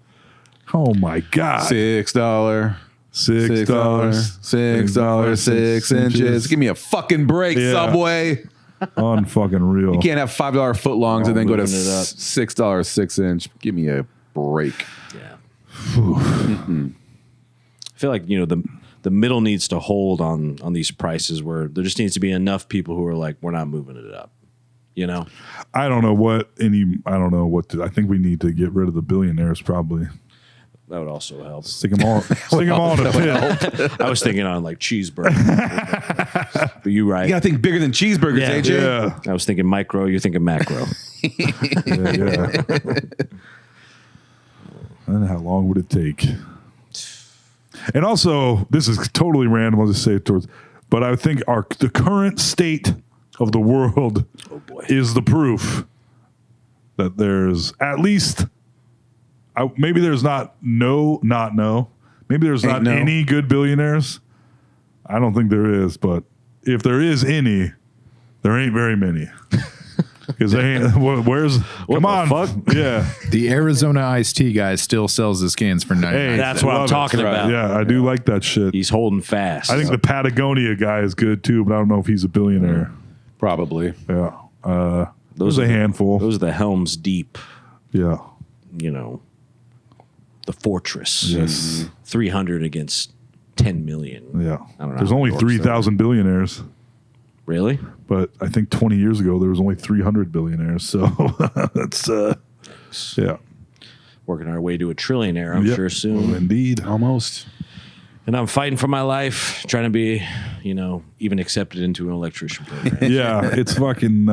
Oh my god! $6. $6. $6 6 inches. Give me a fucking break, Yeah. Subway. Unfucking real. You can't have $5 footlongs and then go to moving it up. $6 6 inch. Give me a break. Yeah. I feel like the middle needs to hold on these prices where there just needs to be enough people who are like, we're not moving it up. I don't know what I think we need to get rid of the billionaires probably. That would also help. Stick them all in a pit. I was thinking on like cheeseburger. But you're right. You gotta think bigger than cheeseburgers, Yeah. AJ. Yeah. I was thinking micro, you're thinking macro. Yeah. And how long would it take? And also, this is totally random. I'll just say it but I think the current state of the world is the proof that there's at least maybe there's not no. Maybe there's Ain't not no. any good billionaires. I don't think there is, but if there is any, there ain't very many. Because they ain't. Come the on, fuck? Yeah. The Arizona iced tea guy still sells his cans for 99 Hey, That's what I'm love it. talking about. Yeah, I do like that shit. He's holding fast. I think the Patagonia guy is good too, but I don't know if he's a billionaire. Probably. Yeah. Those There's are a handful. Those are the Helms Deep, Yeah. the fortress. Yes. 300 against 10 million. Yeah. I don't know There's how only it works, 3,000 billionaires, Really? but I think 20 years ago there was only 300 billionaires. So that's yeah. Working our way to a trillionaire, I'm Yep. sure soon. Indeed. Almost. And I'm fighting for my life, trying to be, even accepted into an electrician program. Yeah, it's fucking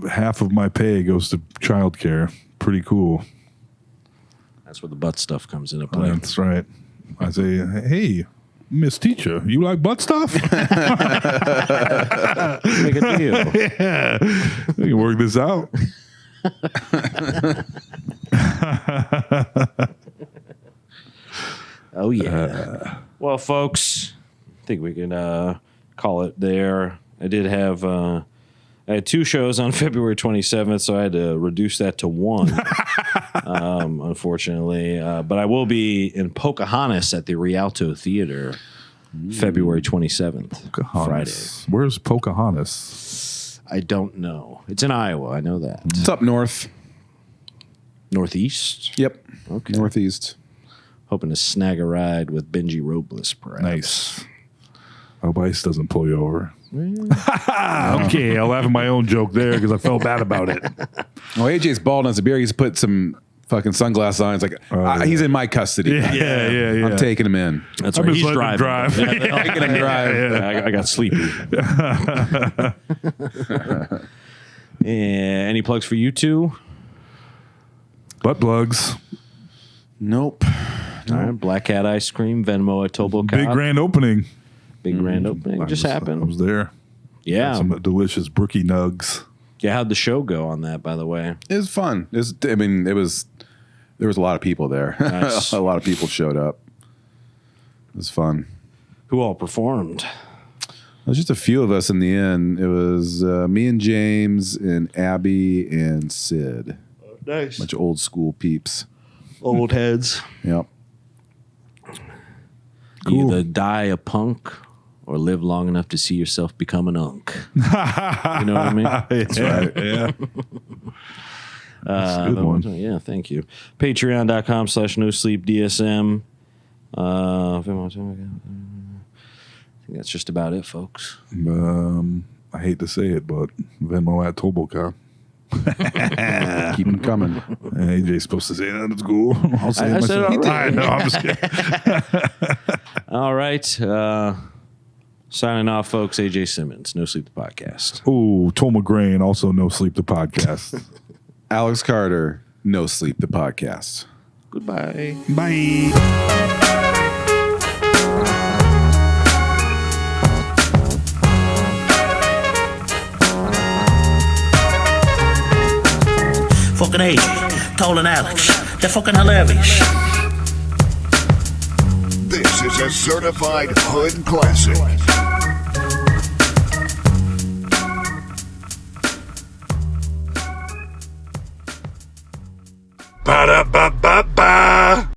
half of my pay goes to childcare. Pretty cool. That's where the butt stuff comes into play. That's right. I say, hey, Miss Teacher, you like butt stuff? Make a deal. Yeah. We can work this out. Oh, yeah. Well, folks, I think we can call it there. I did have... I had 2 shows on February 27th, so I had to reduce that to 1, unfortunately. But I will be in Pocahontas at the Rialto Theater February 27th, Friday. Where's Pocahontas? I don't know. It's in Iowa. I know that. It's up north. Northeast. Yep. Okay. Northeast. Hoping to snag a ride with Benji Robles, perhaps. Nice. I hope Ice doesn't pull you over. Okay, I'll laugh at my own joke there because I felt bad about it. Oh, AJ's bald on his beard. He's put some fucking sunglasses on. It's like, yeah. he's in my custody. Yeah. I'm taking him in. That's I'm right. just He's letting him driving. drive. Yeah, Taking him drive. I got sleepy. Any plugs for you two? Butt plugs. Nope. All right, Black Cat Ice Cream, Venmo at Tobo Big Cop. grand opening. Big grand opening just I happened. was there. Yeah. Some delicious brookie nugs. Yeah, how'd the show go on that, by the way? It was fun. There was a lot of people there. Nice. A lot of people showed up. It was fun. Who all performed? It was just a few of us in the end. It was me and James and Abby and Sid. Nice. Bunch of old school peeps. Old heads. Yep. Cool. The Die a Punk or live long enough to see yourself become an unk. You know what I mean? That's right. Yeah. That's a good one. Yeah, thank you. Patreon.com/NoSleepDSM. I think that's just about it, folks. I hate to say it, but Venmo at Toboka. Keep them coming. AJ's supposed to say that. It's cool. I'll say I it said myself. it I know. I'm just kidding. All right. Signing off, folks. AJ Simmons, No Sleep the Podcast. Ooh, Tom McGrain, also No Sleep the Podcast. Alex Carter, No Sleep, the podcast. Goodbye. Bye. Fucking AJ, Toll and Alex. They're fucking hilarious. This is a certified hood classic. Ba-da-ba-ba-ba.